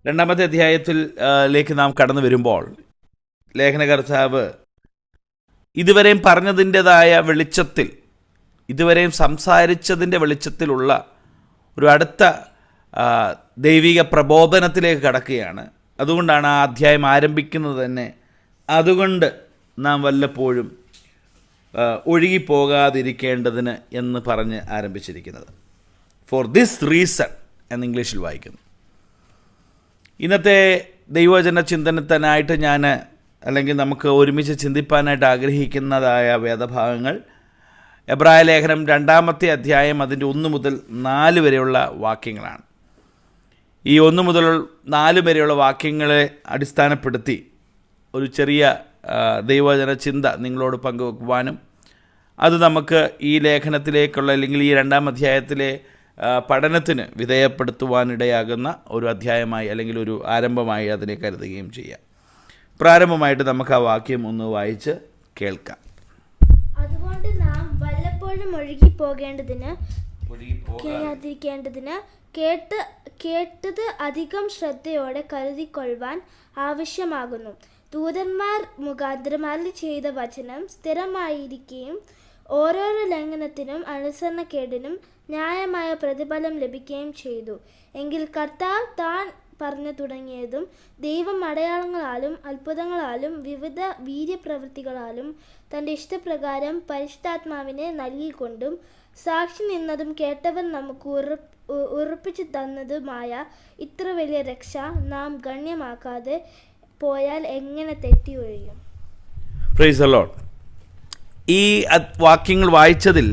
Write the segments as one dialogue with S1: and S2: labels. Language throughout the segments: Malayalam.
S1: രണ്ടാമത്തെ അധ്യായത്തിലേക്ക് നാം കടന്നു വരുമ്പോൾ ലേഖനകർത്താവ് ഇതുവരെയും പറഞ്ഞതിൻ്റെതായ വെളിച്ചത്തിൽ, ഇതുവരെയും സംസാരിച്ചതിൻ്റെ വെളിച്ചത്തിലുള്ള ഒരു അടുത്ത ദൈവിക പ്രബോധനത്തിലേക്ക് കടക്കുകയാണ്. അതുകൊണ്ടാണ് ആ അധ്യായം ആരംഭിക്കുന്നത് തന്നെ അതുകൊണ്ട് നാം വല്ലപ്പോഴും ഒഴുകിപ്പോകാതിരിക്കേണ്ടതിന് എന്ന് പറഞ്ഞ് ആരംഭിച്ചിരിക്കുന്നത്. ഫോർ ദിസ് റീസൺ എന്ന് ഇംഗ്ലീഷിൽ വായിക്കുന്നു. ഇന്നത്തെ ദൈവവചന ചിന്തനത്തിനായിട്ട് അല്ലെങ്കിൽ നമുക്ക് ഒരുമിച്ച് ചിന്തിപ്പാനായിട്ട് ആഗ്രഹിക്കുന്നതായ വേദഭാഗങ്ങൾ എബ്രായ ലേഖനം 2-ാമത്തെ അധ്യായം അതിൻ്റെ 1 മുതൽ 4 വരെയുള്ള വാക്യങ്ങളാണ്. ഈ 1 മുതൽ 4 വരെയുള്ള വാക്യങ്ങളെ അടിസ്ഥാനപ്പെടുത്തി ഒരു ചെറിയ ദൈവവചന ചിന്ത നിങ്ങളോട് പങ്കുവെക്കുവാനും അത് നമുക്ക് ഈ ലേഖനത്തിലേക്കുള്ള അല്ലെങ്കിൽ ഈ 2-ാം അധ്യായത്തിലെ പഠനത്തിന് വിധേയപ്പെടുത്തുവാനിടയാകുന്ന ഒരു അധ്യായമായി അല്ലെങ്കിൽ ഒരു ആരംഭമായി അതിനെ കരുതുകയും ചെയ്യാം. പ്രാരംഭമായിട്ട് നമുക്ക് ആ വാക്യം ഒന്ന് വായിച്ച് കേൾക്കാം.
S2: അതുകൊണ്ട് നാം വല്ലപ്പോഴും ഒഴുകിപ്പോകാതിരിക്കേണ്ടതിന് കേട്ടത് അധികം ശ്രദ്ധയോടെ കരുതിക്കൊള്ളുവാൻ ആവശ്യമാകുന്നു. ദൂതന്മാർ മുഖാന്തരം അരുളി ചെയ്ത വചനം സ്ഥിരമായിരിക്കുകയും ഓരോരോ ലംഘനത്തിനും അനുസരണക്കേടിനും ന്യായമായ പ്രതിഫലം ലഭിക്കുകയും ചെയ്തു. എങ്കിൽ കർത്താവ് താൻ പറഞ്ഞു തുടങ്ങിയതും ദൈവം അടയാളങ്ങളാലും അത്ഭുതങ്ങളാലും വിവിധ വീര്യപ്രവൃത്തികളാലും തൻ്റെ ഇഷ്ടപ്രകാരം പരിശുദ്ധാത്മാവിനെ നൽകിക്കൊണ്ടും സാക്ഷി നിന്നതും കേട്ടവർ നമുക്ക് ഉറപ്പിച്ചു തന്നതുമായ ഇത്ര വലിയ രക്ഷ നാം ഗണ്യമാക്കാതെ പോയാൽ എങ്ങനെ തെറ്റി ഒഴിയും?
S1: Price the Lord. ഈ വാക്യങ്ങൾ വായിച്ചതിൽ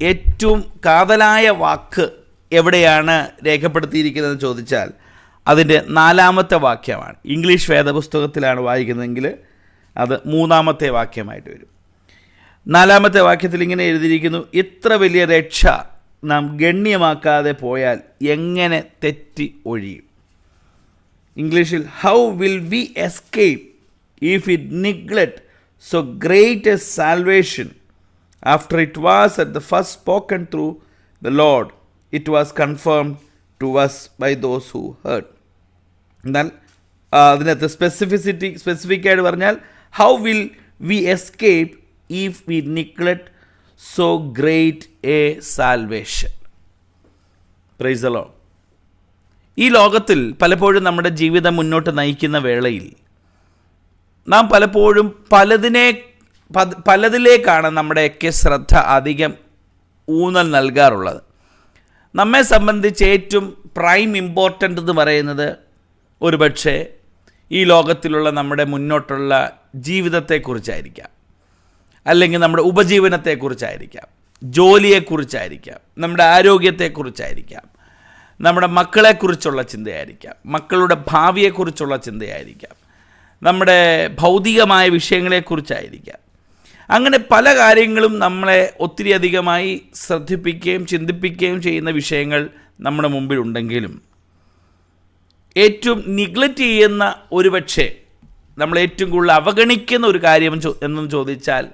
S1: ഏറ്റവും കാതലായ വാക്ക് എവിടെയാണ് രേഖപ്പെടുത്തിയിരിക്കുന്നതെന്ന് ചോദിച്ചാൽ അതിൻ്റെ 4-ാമത്തെ വാക്യമാണ്. ഇംഗ്ലീഷ് വേദപുസ്തകത്തിലാണ് വായിക്കുന്നതെങ്കിൽ അത് 3-ാമത്തെ വാക്യമായിട്ട് വരും. 4-ാമത്തെ വാക്യത്തിൽ ഇങ്ങനെ എഴുതിയിരിക്കുന്നു, ഇത്ര വലിയ രക്ഷ നാം ഗണ്യമാക്കാതെ പോയാൽ എങ്ങനെ തെറ്റി ഒഴിയും. ഇംഗ്ലീഷിൽ how will we escape if it neglect so great a salvation after it was at the first spoken through the Lord, it was confirmed to us by those who heard. എന്നാൽ അതിനകത്ത് സ്പെസിഫിക് ആയിട്ട് പറഞ്ഞാൽ how will we escape if V neglect so great a salvation. Price the Lord. ഈ ലോകത്തിൽ പലപ്പോഴും നമ്മുടെ ജീവിതം മുന്നോട്ട് നയിക്കുന്ന വേളയിൽ നാം പലപ്പോഴും പലതിലേക്കാണ് നമ്മുടെയൊക്കെ ശ്രദ്ധ അധികം ഊന്നൽ നൽകാറുള്ളത്. നമ്മെ സംബന്ധിച്ച് ഏറ്റവും പ്രൈം ഇമ്പോർട്ടൻ്റ് എന്ന് പറയുന്നത് ഒരുപക്ഷെ ഈ ലോകത്തിലുള്ള നമ്മുടെ മുന്നോട്ടുള്ള ജീവിതത്തെക്കുറിച്ചായിരിക്കാം, അല്ലെങ്കിൽ നമ്മുടെ ഉപജീവനത്തെക്കുറിച്ചായിരിക്കാം, ജോലിയെക്കുറിച്ചായിരിക്കാം, നമ്മുടെ ആരോഗ്യത്തെക്കുറിച്ചായിരിക്കാം, നമ്മുടെ മക്കളെക്കുറിച്ചുള്ള ചിന്തയായിരിക്കാം, മക്കളുടെ ഭാവിയെക്കുറിച്ചുള്ള ചിന്തയായിരിക്കാം, നമ്മുടെ ഭൗതികമായ വിഷയങ്ങളെക്കുറിച്ചായിരിക്കാം. അങ്ങനെ പല കാര്യങ്ങളും നമ്മളെ ഒത്തിരി അധികമായി ശ്രദ്ധിപ്പിക്കുകയും ചിന്തിപ്പിക്കുകയും ചെയ്യുന്ന വിഷയങ്ങൾ നമ്മുടെ മുമ്പിലുണ്ടെങ്കിലും ഏറ്റവും നിഗ്ലക്റ്റ് ചെയ്യുന്ന ഒരുപക്ഷെ നമ്മൾ ഏറ്റവും കൂടുതൽ അവഗണിക്കുന്ന ഒരു കാര്യം എന്നു ചോദിച്ചാൽ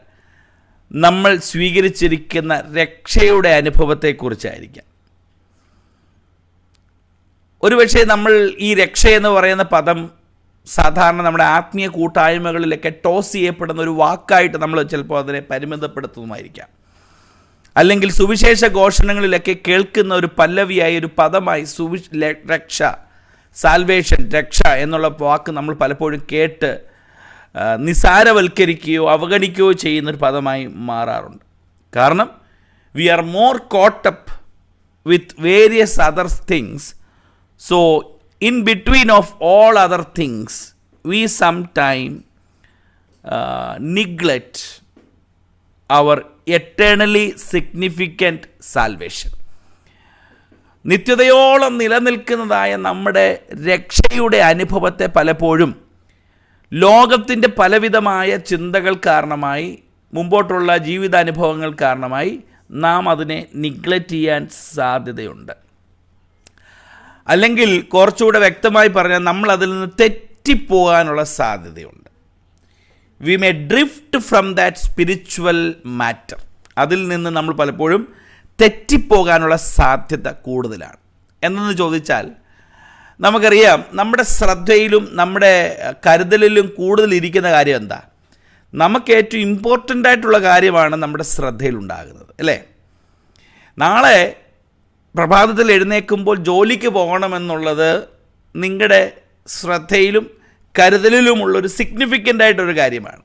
S1: നമ്മൾ സ്വീകരിച്ചിരിക്കുന്ന രക്ഷയുടെ അനുഭവത്തെക്കുറിച്ചായിരിക്കാം. ഒരുപക്ഷെ നമ്മൾ ഈ രക്ഷ എന്ന് പറയുന്ന പദം സാധാരണ നമ്മുടെ ആത്മീയ കൂട്ടായ്മകളിലൊക്കെ ടോസ് ചെയ്യപ്പെടുന്ന ഒരു വാക്കായിട്ട് നമ്മൾ ചിലപ്പോൾ അതിനെ പരിമിതപ്പെടുത്തുന്നതായിരിക്കാം. അല്ലെങ്കിൽ സുവിശേഷ ഘോഷണങ്ങളിലൊക്കെ കേൾക്കുന്ന ഒരു പല്ലവിയായി, ഒരു പദമായി രക്ഷ, സാൽവേഷൻ, രക്ഷ എന്നുള്ള വാക്ക് നമ്മൾ പലപ്പോഴും കേട്ട് നിസാരവൽക്കരിക്കുകയോ അവഗണിക്കുകയോ ചെയ്യുന്നൊരു പദമായി മാറാറുണ്ട്. കാരണം we are more caught up with various other things. So in between of all other things we sometimes neglect our eternally significant salvation. നിത്യതയോളം നിലനിൽക്കുന്നതായ നമ്മുടെ രക്ഷയുടെ അനുഭവത്തെ പലപ്പോഴും ലോകത്തിൻ്റെ പലവിധമായ ചിന്തകൾ കാരണമായി, മുമ്പോട്ടുള്ള ജീവിതാനുഭവങ്ങൾ കാരണമായി നാം അതിനെ നിഗ്ലക്റ്റ് ചെയ്യാൻ സാധ്യതയുണ്ട്. അല്ലെങ്കിൽ കുറച്ചുകൂടെ വ്യക്തമായി പറഞ്ഞാൽ നമ്മൾ അതിൽ നിന്ന് തെറ്റിപ്പോകാനുള്ള സാധ്യതയുണ്ട്. We may drift from that spiritual matter. അതിൽ നിന്ന് നമ്മൾ പലപ്പോഴും തെറ്റിപ്പോകാനുള്ള സാധ്യത കൂടുതലാണ്. എന്തെന്ന് ചോദിച്ചാൽ നമുക്കറിയാം നമ്മുടെ ശ്രദ്ധയിലും നമ്മുടെ കരുതലിലും കൂടുതൽ ഇരിക്കുന്ന കാര്യം എന്താ? നമുക്ക് ഏറ്റവും ഇമ്പോർട്ടൻ്റ് ആയിട്ടുള്ള കാര്യമാണ് നമ്മുടെ ശ്രദ്ധയിലുണ്ടാകുന്നത്, അല്ലേ? നാളെ പ്രഭാതത്തിൽ എഴുന്നേൽക്കുമ്പോൾ ജോലിക്ക് പോകണമെന്നുള്ളത് നിങ്ങളുടെ ശ്രദ്ധയിലും കരുതലിലുമുള്ളൊരു സിഗ്നിഫിക്കൻ്റ് ആയിട്ടൊരു കാര്യമാണ്.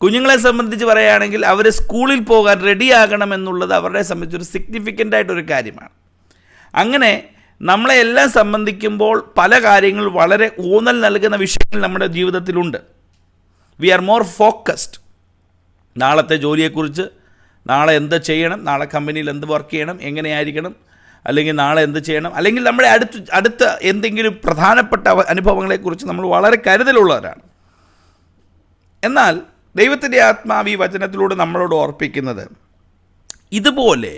S1: കുഞ്ഞുങ്ങളെ സംബന്ധിച്ച് പറയുകയാണെങ്കിൽ അവർ സ്കൂളിൽ പോകാൻ റെഡിയാകണമെന്നുള്ളത് അവരുടെ സംബന്ധിച്ചൊരു സിഗ്നിഫിക്കൻ്റ് ആയിട്ടൊരു കാര്യമാണ്. അങ്ങനെ നമ്മളെ എല്ലാം സംബന്ധിക്കുമ്പോൾ പല കാര്യങ്ങൾ വളരെ ഊന്നൽ നൽകുന്ന വിഷയങ്ങൾ നമ്മുടെ ജീവിതത്തിലുണ്ട്. We are more focused. നാളത്തെ ജോലിയെക്കുറിച്ച്, നാളെ എന്ത് ചെയ്യണം, നാളെ കമ്പനിയിൽ എന്ത് വർക്ക് ചെയ്യണം, എങ്ങനെയായിരിക്കണം, അല്ലെങ്കിൽ നാളെ എന്ത് ചെയ്യണം, അല്ലെങ്കിൽ നമ്മുടെ അടുത്ത എന്തെങ്കിലും പ്രധാനപ്പെട്ട അനുഭവങ്ങളെക്കുറിച്ച് നമ്മൾ വളരെ കരുതലുള്ളവരാണ്. എന്നാൽ ദൈവത്തിൻ്റെ ആത്മാവ് ഈ വചനത്തിലൂടെ നമ്മളോട് ഓർപ്പിക്കുന്നത്, ഇതുപോലെ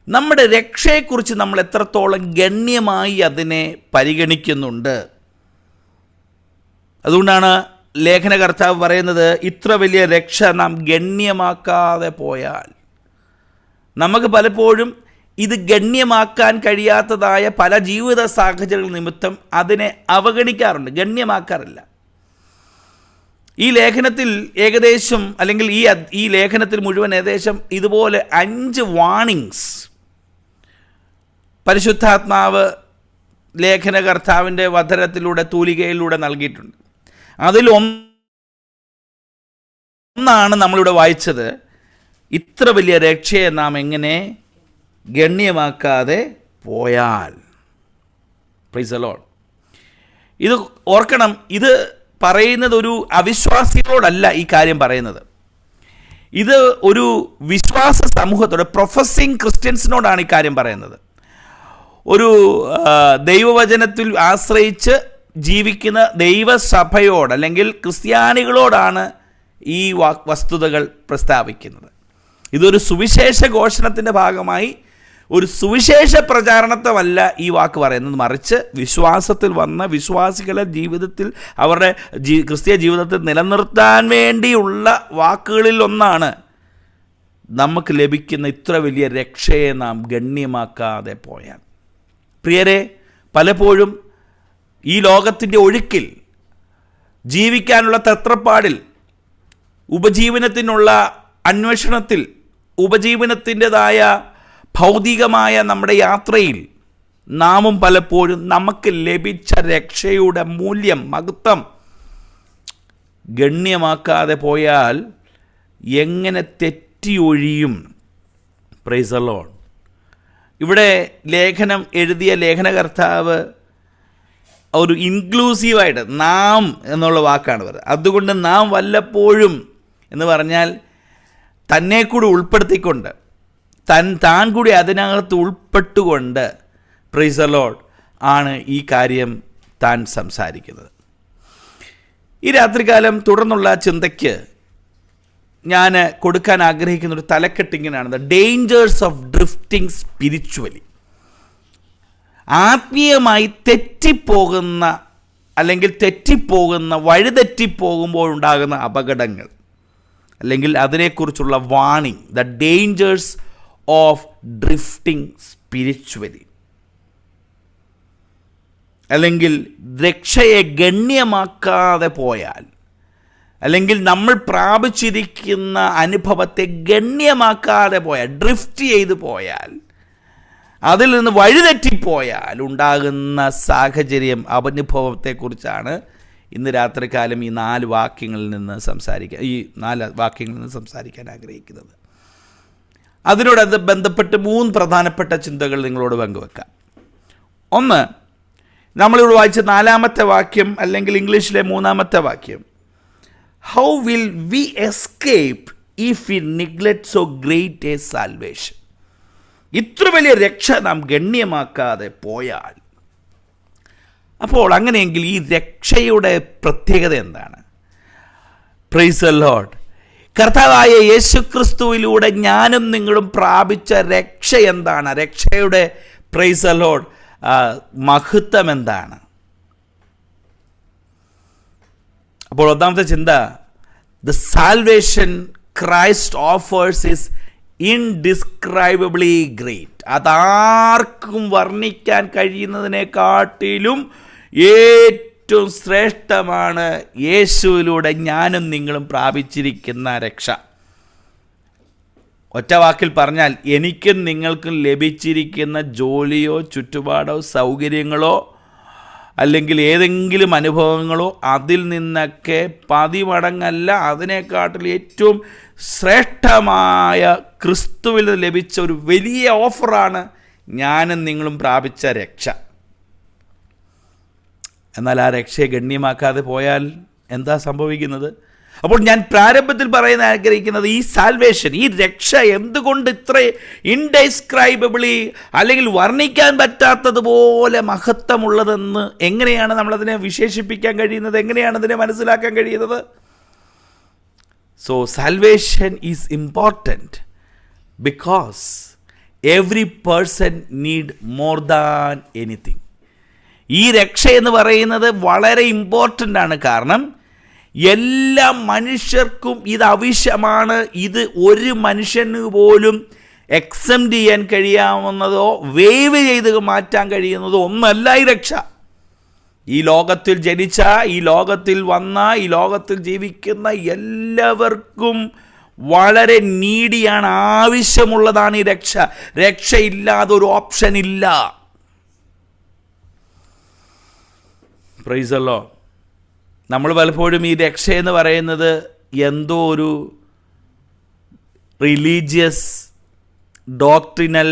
S1: നമ്മുടെ രക്ഷയെക്കുറിച്ച് നമ്മൾ എത്രത്തോളം ഗണ്യമായി അതിനെ പരിഗണിക്കുന്നുണ്ട്. അതുകൊണ്ടാണ് ലേഖനകർത്താവ് പറയുന്നത്, ഇത്ര വലിയ രക്ഷ നാം ഗണ്യമാക്കാതെ പോയാൽ. നമുക്ക് പലപ്പോഴും ഇത് ഗണ്യമാക്കാൻ കഴിയാത്തതായ പല ജീവിത സാഹചര്യങ്ങൾ നിമിത്തം അതിനെ അവഗണിക്കാറുണ്ട്, ഗണ്യമാക്കാറില്ല. ഈ ലേഖനത്തിൽ ഏകദേശം, അല്ലെങ്കിൽ ഈ ലേഖനത്തിൽ മുഴുവൻ ഏകദേശം ഇതുപോലെ 5 വാർണിങ്സ് പരിശുദ്ധാത്മാവ് ലേഖനകർത്താവിൻ്റെ വചനത്തിലൂടെ, തൂലികയിലൂടെ നൽകിയിട്ടുണ്ട്. അതിലൊന്നാണ് നമ്മളിവിടെ വായിച്ചത്, ഇത്ര വലിയ രക്ഷയെ നാം എങ്ങനെ ഗണ്യമാക്കാതെ പോയാൽ. Price the Lord. ഇത് ഓർക്കണം, ഇത് പറയുന്നത് ഒരു അവിശ്വാസികളോടല്ല ഈ കാര്യം പറയുന്നത്. ഇത് ഒരു വിശ്വാസ സമൂഹത്തോട്, പ്രൊഫസിങ് ക്രിസ്ത്യൻസിനോടാണ് ഈ കാര്യം പറയുന്നത്. ഒരു ദൈവവചനത്തിൽ ആശ്രയിച്ച് ജീവിക്കുന്ന ദൈവസഭയോട്, അല്ലെങ്കിൽ ക്രിസ്ത്യാനികളോടാണ് ഈ വസ്തുതകൾ പ്രസ്താവിക്കുന്നത്. ഇതൊരു സുവിശേഷ ഘോഷണത്തിൻ്റെ ഭാഗമായി, ഒരു സുവിശേഷ പ്രചാരണത്വമല്ല ഈ വാക്ക് പറയുന്നത്, മറിച്ച് വിശ്വാസത്തിൽ വന്ന വിശ്വാസികളെ ജീവിതത്തിൽ, അവരുടെ ക്രിസ്തീയ ജീവിതത്തിൽ നിലനിർത്താൻ വേണ്ടിയുള്ള വാക്കുകളിൽ ഒന്നാണ് നമുക്ക് ലഭിക്കുന്ന ഇത്ര വലിയ രക്ഷയെ നാം ഗണ്യമാക്കാതെ പോയാൽ. പ്രിയരെ, പലപ്പോഴും ഈ ലോകത്തിൻ്റെ ഒഴുക്കിൽ, ജീവിക്കാനുള്ള തത്രപ്പാടിൽ, ഉപജീവനത്തിനുള്ള അന്വേഷണത്തിൽ, ഉപജീവനത്തിൻ്റെതായ ഭൗതികമായ നമ്മുടെ യാത്രയിൽ നാമും പലപ്പോഴും നമുക്ക് ലഭിച്ച രക്ഷയുടെ മൂല്യം, മഹത്വം ഗണ്യമാക്കാതെ പോയാൽ എങ്ങനെ തെറ്റിയൊഴിയും? Price the Lord. ഇവിടെ ലേഖനം എഴുതിയ ലേഖനകർത്താവ് ഒരു ഇൻക്ലൂസീവായിട്ട് നാം എന്നുള്ള വാക്കാണ് പറയുന്നത്. അതുകൊണ്ട് നാം വല്ലപ്പോഴും എന്ന് പറഞ്ഞാൽ തന്നെ കൂടി ഉൾപ്പെടുത്തിക്കൊണ്ട്, താൻ കൂടി അതിനകത്ത് ഉൾപ്പെട്ടുകൊണ്ട്, പ്രൈസ് ദി ലോർഡ്, ആണ് ഈ കാര്യം താൻ സംസാരിക്കുന്നത്. ഈ രാത്രികാലം തുടർന്നുള്ള ചിന്തയ്ക്ക് ഞാൻ കൊടുക്കാൻ ആഗ്രഹിക്കുന്ന ഒരു തലക്കെട്ടിങ്ങനാണ്, the dangers of drifting spiritually. ആത്മീയമായി തെറ്റിപ്പോകുന്ന, അല്ലെങ്കിൽ വഴിതെറ്റിപ്പോകുമ്പോഴുണ്ടാകുന്ന അപകടങ്ങൾ, അല്ലെങ്കിൽ അതിനെക്കുറിച്ചുള്ള warning, the dangers of drifting spiritually. അല്ലെങ്കിൽ രക്ഷയെ ഗണ്യമാക്കാതെ പോയാൽ, അല്ലെങ്കിൽ നമ്മൾ പ്രാപിച്ചിരിക്കുന്ന അനുഭവത്തെ ഗണ്യമാക്കാതെ പോയാൽ, ഡ്രിഫ്റ്റ് ചെയ്തു പോയാൽ, അതിൽ നിന്ന് വഴിതെറ്റിപ്പോയാൽ ഉണ്ടാകുന്ന സാഹചര്യം, അനുഭവത്തെക്കുറിച്ചാണ് ഇന്ന് രാത്രികാലം ഈ 4 വാക്യങ്ങളിൽ നിന്ന് സംസാരിക്കാൻ ആഗ്രഹിക്കുന്നത്. അതിനോട് ബന്ധപ്പെട്ട് 3 പ്രധാനപ്പെട്ട ചിന്തകൾ നിങ്ങളോട് പങ്കുവെക്കാം. ഒന്ന്, നമ്മളിവിടെ വായിച്ച 4-ാമത്തെ വാക്യം, അല്ലെങ്കിൽ ഇംഗ്ലീഷിലെ 3-ാമത്തെ വാക്യം, how will we escape if we neglect so great a salvation. ഇത്ര വലിയ രക്ഷ നാം ഗണ്യമാക്കാതെ പോയാൽ. അപ്പോൾ അങ്ങനെയെങ്കിൽ ഈ രക്ഷയുടെ പ്രത്യേകത എന്താണ്? Price the Lord. കർത്താവായ യേശുക്രിസ്തുവിലൂടെ ഞാനും നിങ്ങളും പ്രാപിച്ച രക്ഷ എന്താണ്? രക്ഷയുടെ, പ്രൈസ് ദി ലോർഡ്, മഹത്വം എന്താണ്? അപ്പോൾ ഒന്നാമത്തെ ചിന്ത, the salvation Christ offers is indescribably great. അതാർക്കും വർണ്ണിക്കാൻ കഴിയുന്നതിനെക്കാട്ടിലും ഏറ്റവും ശ്രേഷ്ഠമാണ് യേശുവിലൂടെ ഞാനും നിങ്ങളും പ്രാപിച്ചിരിക്കുന്ന രക്ഷ. ഒറ്റ വാക്കിൽ പറഞ്ഞാൽ, എനിക്കും നിങ്ങൾക്കും ലഭിച്ചിരിക്കുന്ന ജോലിയോ ചുറ്റുപാടോ സൗകര്യങ്ങളോ അല്ലെങ്കിൽ ഏതെങ്കിലും അനുഭവങ്ങളോ അതിൽ നിന്നൊക്കെ 10 മടങ്ങല്ല, അതിനെക്കാട്ടിൽ ഏറ്റവും ശ്രേഷ്ഠമായ ക്രിസ്തുവിൽ ലഭിച്ച ഒരു വലിയ ഓഫറാണ് ഞാനും നിങ്ങളും പ്രാപിച്ച രക്ഷ. എന്നാൽ ആ രക്ഷയെ ഗണ്യമാക്കാതെ പോയാൽ എന്താ സംഭവിക്കുന്നത്? അപ്പോൾ ഞാൻ പ്രാരംഭത്തിൽ പറയാൻ ആഗ്രഹിക്കുന്നത്, ഈ സാൽവേഷൻ, ഈ രക്ഷ എന്തുകൊണ്ട് ഇത്ര ഇൻഡെസ്ക്രൈബിളി അല്ലെങ്കിൽ വർണ്ണിക്കാൻ പറ്റാത്തതുപോലെ മഹത്വമുള്ളതെന്ന് എങ്ങനെയാണ് നമ്മളതിനെ വിശേഷിപ്പിക്കാൻ കഴിയുന്നത്? എങ്ങനെയാണ് അതിനെ മനസ്സിലാക്കാൻ കഴിയുന്നത്? So salvation is important because every person need more than anything. ഈ രക്ഷ എന്ന് പറയുന്നത് വളരെ ഇമ്പോർട്ടൻ്റ് ആണ്. കാരണം എല്ലാ മനുഷ്യർക്കും ഇത് ആവശ്യമാണ്. ഇത് ഒരു മനുഷ്യന് പോലും എക്സെപ്റ്റ് ചെയ്യാൻ കഴിയാവുന്നതോ വേവ് ചെയ്ത് മാറ്റാൻ കഴിയുന്നതോ ഒന്നല്ല ഈ രക്ഷ. ഈ ലോകത്തിൽ ജനിച്ച, ഈ ലോകത്തിൽ വന്ന, ഈ ലോകത്തിൽ ജീവിക്കുന്ന എല്ലാവർക്കും വളരെ നീഡിയാണ്, ആവശ്യമുള്ളതാണ് ഈ രക്ഷ. രക്ഷയില്ലാതെ ഒരു ഓപ്ഷൻ ഇല്ല. Price the Lord. നമ്മൾ പലപ്പോഴും ഈ രക്ഷ എന്ന് പറയുന്നത് എന്തോ ഒരു റിലീജിയസ് ഡോക്ട്രിനൽ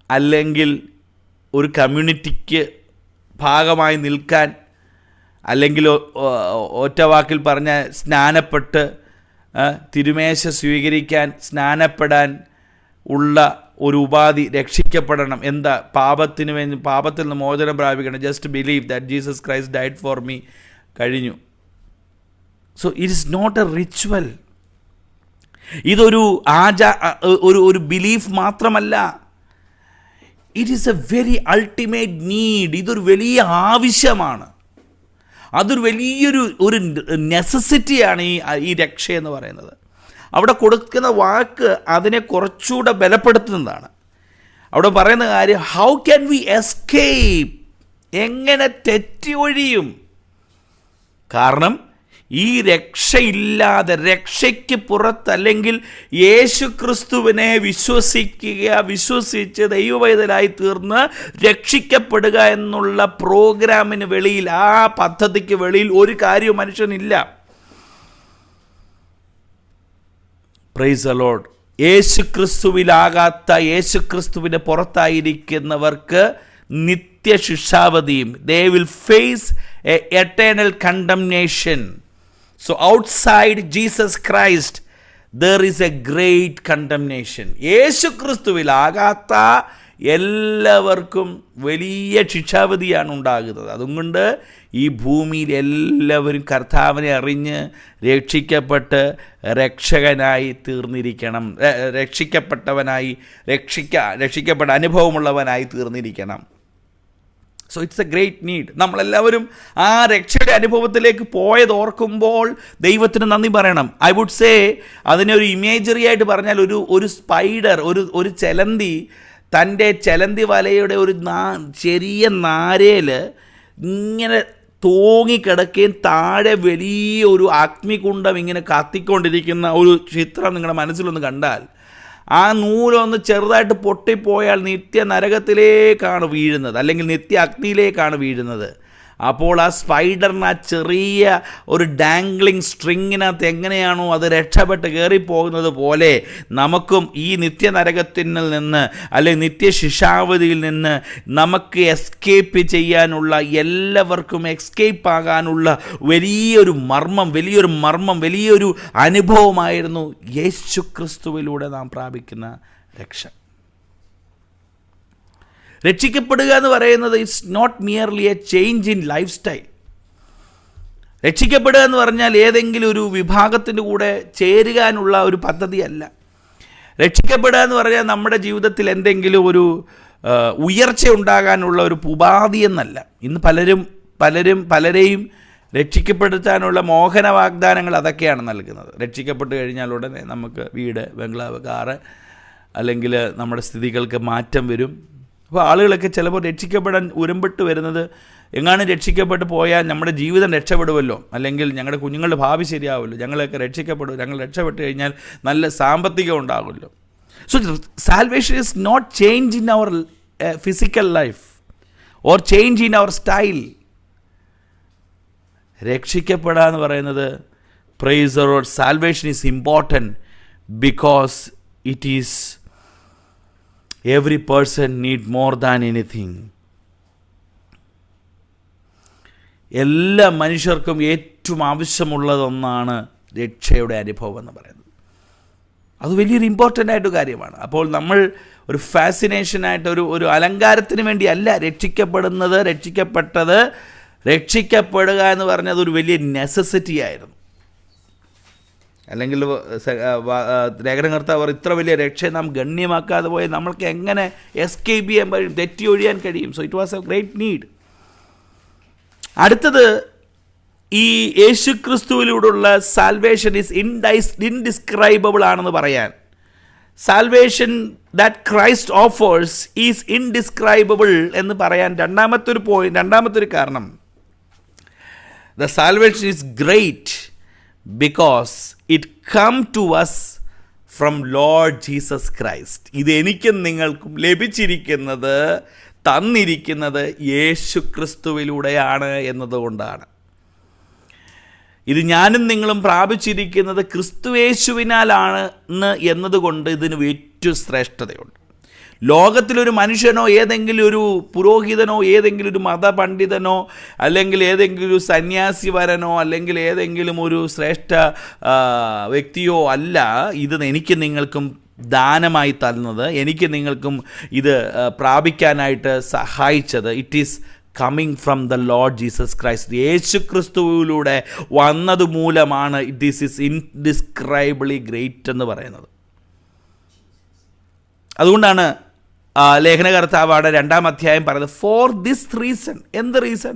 S1: അല്ലെങ്കിൽ ഒരു കമ്മ്യൂണിറ്റിക്ക് ഭാഗമായി നിൽക്കാൻ, അല്ലെങ്കിൽ ഒറ്റ വാക്കിൽ പറഞ്ഞ സ്നാനപ്പെട്ട് തിരുമേശ സ്വീകരിക്കാൻ, സ്നാനപ്പെടാൻ ഉള്ള ഒരു ഉപാധി, രക്ഷിക്കപ്പെടണം, എന്താ പാപത്തിന് വേണ്ടി, പാപത്തിൽ നിന്ന് മോചനം പ്രാപിക്കണം, just believe that Jesus Christ died for me, കഴിഞ്ഞു. So it is not a ritual. ഇതൊരു ഒരു ബിലീഫ് മാത്രമല്ല, it is a very ultimate need. ഇതൊരു വലിയ ആവശ്യമാണ്, അതൊരു വലിയൊരു നെസസിറ്റിയാണ് ഈ രക്ഷ എന്ന് പറയുന്നത്. അവിടെ കൊടുക്കുന്ന വാക്ക് അതിനെ കുറച്ചുകൂടെ ബലപ്പെടുത്തുന്നതാണ്. അവിടെ പറയുന്ന കാര്യം, ഹൗ ക്യാൻ വി എസ്കേപ്പ്, എങ്ങനെ തെറ്റി ഒഴിയും? കാരണം ഈ രക്ഷയില്ലാതെ, രക്ഷയ്ക്ക് പുറത്ത്, അല്ലെങ്കിൽ യേശു ക്രിസ്തുവിനെ വിശ്വസിച്ച് ദൈവവൈതലായി തീർന്ന് രക്ഷിക്കപ്പെടുക എന്നുള്ള പ്രോഗ്രാമിന് വെളിയിൽ, ആ പദ്ധതിക്ക് വെളിയിൽ ഒരു കാര്യവും മനുഷ്യനില്ല. Praise the Lord. യേശു ക്രിസ്തുവിലാകാത്ത, യേശു ക്രിസ്തുവിൻ്റെ പുറത്തായിരിക്കുന്നവർക്ക് നിത്യശിക്ഷാവധിയും, they will face a eternal condemnation. So outside Jesus Christ there is a great condemnation. യേശു ക്രിസ്തുവിലാകാത്ത എല്ലാവർക്കും വലിയ ശിക്ഷാവധിയാണ് ഉണ്ടാകുന്നത്. അതുകൊണ്ട് ഈ ഭൂമിയിൽ എല്ലാവരും കർത്താവിനെ അറിഞ്ഞ് രക്ഷിക്കപ്പെട്ട് രക്ഷകനായി തീർന്നിരിക്കണം, രക്ഷിക്കപ്പെട്ട അനുഭവമുള്ളവനായി തീർന്നിരിക്കണം. So it's a great need. നമ്മളെല്ലാവരും ആ രക്ഷയുടെ അനുഭവത്തിലേക്ക് പോയത് ഓർക്കുമ്പോൾ ദൈവത്തിന് നന്ദി പറയണം. ഐ വുഡ് സേ, അതിനെ ഒരു ഇമേജറി ആയിട്ട് പറഞ്ഞാൽ, ഒരു സ്പൈഡർ, ഒരു ചെലന്തി തൻ്റെ ചെലന്തി വലയുടെ ഒരു ചെറിയ നാരയിൽ ഇങ്ങനെ തൂങ്ങിക്കിടക്കുകയും താഴെ വലിയൊരു അഗ്നികുണ്ഡം ഇങ്ങനെ കത്തിക്കൊണ്ടിരിക്കുന്ന ഒരു ചിത്രം നിങ്ങളുടെ മനസ്സിലൊന്ന് കണ്ടാൽ, ആ നൂലൊന്ന് ചെറുതായിട്ട് പൊട്ടിപ്പോയാൽ നിത്യ നരകത്തിലേക്കാണ് വീഴുന്നത്, അല്ലെങ്കിൽ നിത്യ അഗ്നിയിലേക്കാണ് വീഴുന്നത്. അപ്പോൾ ആ സ്പൈഡറിന് ആ ചെറിയ ഒരു ഡാംഗ്ലിങ് സ്ട്രിങ്ങിനകത്ത് എങ്ങനെയാണോ അത് രക്ഷപ്പെട്ട് കയറിപ്പോകുന്നത് പോലെ, നമുക്കും ഈ നിത്യനരകത്തിൽ നിന്ന് അല്ലെങ്കിൽ നിത്യശിക്ഷാവധിയിൽ നിന്ന് നമുക്ക് എസ്കേപ്പ് ചെയ്യാനുള്ള, എല്ലാവർക്കും എസ്കേപ്പ് ആകാനുള്ള വലിയൊരു അനുഭവമായിരുന്നു യേശു ക്രിസ്തുവിലൂടെ നാം പ്രാപിക്കുന്ന രക്ഷ. രക്ഷിക്കപ്പെടുക എന്ന് പറയുന്നത് it's not merely a change in life style. രക്ഷിക്കപ്പെടുക എന്ന് പറഞ്ഞാൽ ഏതെങ്കിലും ഒരു വിഭാഗത്തിൻ്റെ കൂടെ ചേരുവാനുള്ള ഒരു പദ്ധതിയല്ല. രക്ഷിക്കപ്പെടുക എന്ന് പറഞ്ഞാൽ നമ്മുടെ ജീവിതത്തിൽ എന്തെങ്കിലും ഒരു ഉയർച്ച ഉണ്ടാകാനുള്ള ഒരു ഉപാധി എന്നല്ല. ഇന്ന് പലരെയും രക്ഷിക്കപ്പെടുത്താനുള്ള മോഹന വാഗ്ദാനങ്ങൾ അതൊക്കെയാണ് നൽകുന്നത്. രക്ഷിക്കപ്പെട്ട് കഴിഞ്ഞാൽ ഉടനെ നമുക്ക് വീട്, ബംഗ്ലാവ്, കാറ്, അല്ലെങ്കിൽ നമ്മുടെ സ്ഥിതികൾക്ക് മാറ്റം വരും. അപ്പോൾ ആളുകളൊക്കെ ചിലപ്പോൾ രക്ഷിക്കപ്പെടാൻ ഉരമ്പിട്ട് വരുന്നത്, എങ്ങാനും രക്ഷിക്കപ്പെട്ട് പോയാൽ നമ്മുടെ ജീവിതം രക്ഷപ്പെടുമല്ലോ, അല്ലെങ്കിൽ ഞങ്ങളുടെ കുഞ്ഞുങ്ങളുടെ ഭാവി ശരിയാവുമല്ലോ, ഞങ്ങളൊക്കെ രക്ഷിക്കപ്പെടും, ഞങ്ങൾ രക്ഷപ്പെട്ട് കഴിഞ്ഞാൽ നല്ല സാമ്പത്തികം ഉണ്ടാകുമല്ലോ. So salvation is not change in our physical life or change in our style. രക്ഷിക്കപ്പെടുക എന്ന് പറയുന്നത്, praise the Lord, salvation is important because it is every person need more than anything. എല്ലാ മനുഷ്യർക്കും ഏറ്റവും ആവശ്യമുള്ളതൊന്നാണ് രക്ഷയുടെ അനുഭവം എന്ന് പറയുന്നത്. അത് വലിയൊരു ഇമ്പോർട്ടൻ്റ് ആയിട്ട് കാര്യമാണ്. അപ്പോൾ നമ്മൾ ഒരു ഫാസിനേഷനായിട്ട് ഒരു അലങ്കാരത്തിന് വേണ്ടിയല്ല രക്ഷിക്കപ്പെടുന്നത്. രക്ഷിക്കപ്പെടുക എന്ന് പറഞ്ഞത് ഒരു വലിയ നെസസിറ്റി ആയിരുന്നു. അല്ലെങ്കിൽ ലേഖനകർത്താവ് ഇത്ര വലിയ രക്ഷയെ നാം ഗണ്യമാക്കാതെ പോയി നമ്മൾക്ക് എങ്ങനെ എസ്കേപ്പ് ചെയ്യാൻ കഴിയും, തെറ്റി ഒഴിയാൻ കഴിയും? So it was a great need. അടുത്തത്, ഈ യേശുക്രിസ്തുവിലൂടെയുള്ള സാൽവേഷൻ ഈസ് ഇൻഡിസ്ക്രൈബിൾ ആണെന്ന് പറയാൻ. Salvation that Christ offers is indescribable എന്ന് പറയാൻ രണ്ടാമത്തൊരു കാരണം, the salvation is great because it come to us from Lord Jesus Christ. ഇത് എനിക്കും നിങ്ങൾക്കും ലഭിച്ചിരിക്കുന്നത്, തന്നിരിക്കുന്നത് യേശുക്രിസ്തുവിലൂടെയാണ് എന്നതുകൊണ്ടാണ്. ഇത് ഞാനും നിങ്ങളും പ്രാപിച്ചിരിക്കുന്നത് ക്രിസ്തുയേശുവിനാലാണ് എന്നതുകൊണ്ട് ഇതിന് ഏറ്റവും ശ്രേഷ്ഠതയുണ്ട്. ലോകത്തിലൊരു മനുഷ്യനോ, ഏതെങ്കിലും ഒരു പുരോഹിതനോ, ഏതെങ്കിലും ഒരു മതപണ്ഡിതനോ, അല്ലെങ്കിൽ ഏതെങ്കിലും ഒരു സന്യാസിവരനോ, അല്ലെങ്കിൽ ഏതെങ്കിലും ഒരു ശ്രേഷ്ഠ വ്യക്തിയോ അല്ല ഇത് എനിക്ക് നിങ്ങൾക്കും ദാനമായി തന്നത്, എനിക്ക് നിങ്ങൾക്കും ഇത് പ്രാപിക്കാനായിട്ട് സഹായിച്ചത്. It is coming from the Lord Jesus Christ. യേശുക്രിസ്തുവിലൂടെ വന്നത് മൂലമാണ് ദിസ് ഈസ് ഇൻഡിസ്ക്രൈബിളി ഗ്രേറ്റ് എന്ന് പറയുന്നത്. അതുകൊണ്ടാണ് ലേഖനകർത്താവാണ് 2-ാം അധ്യായം പറയുന്നത്, ഫോർ ദിസ് റീസൺ. എന്ത് റീസൺ?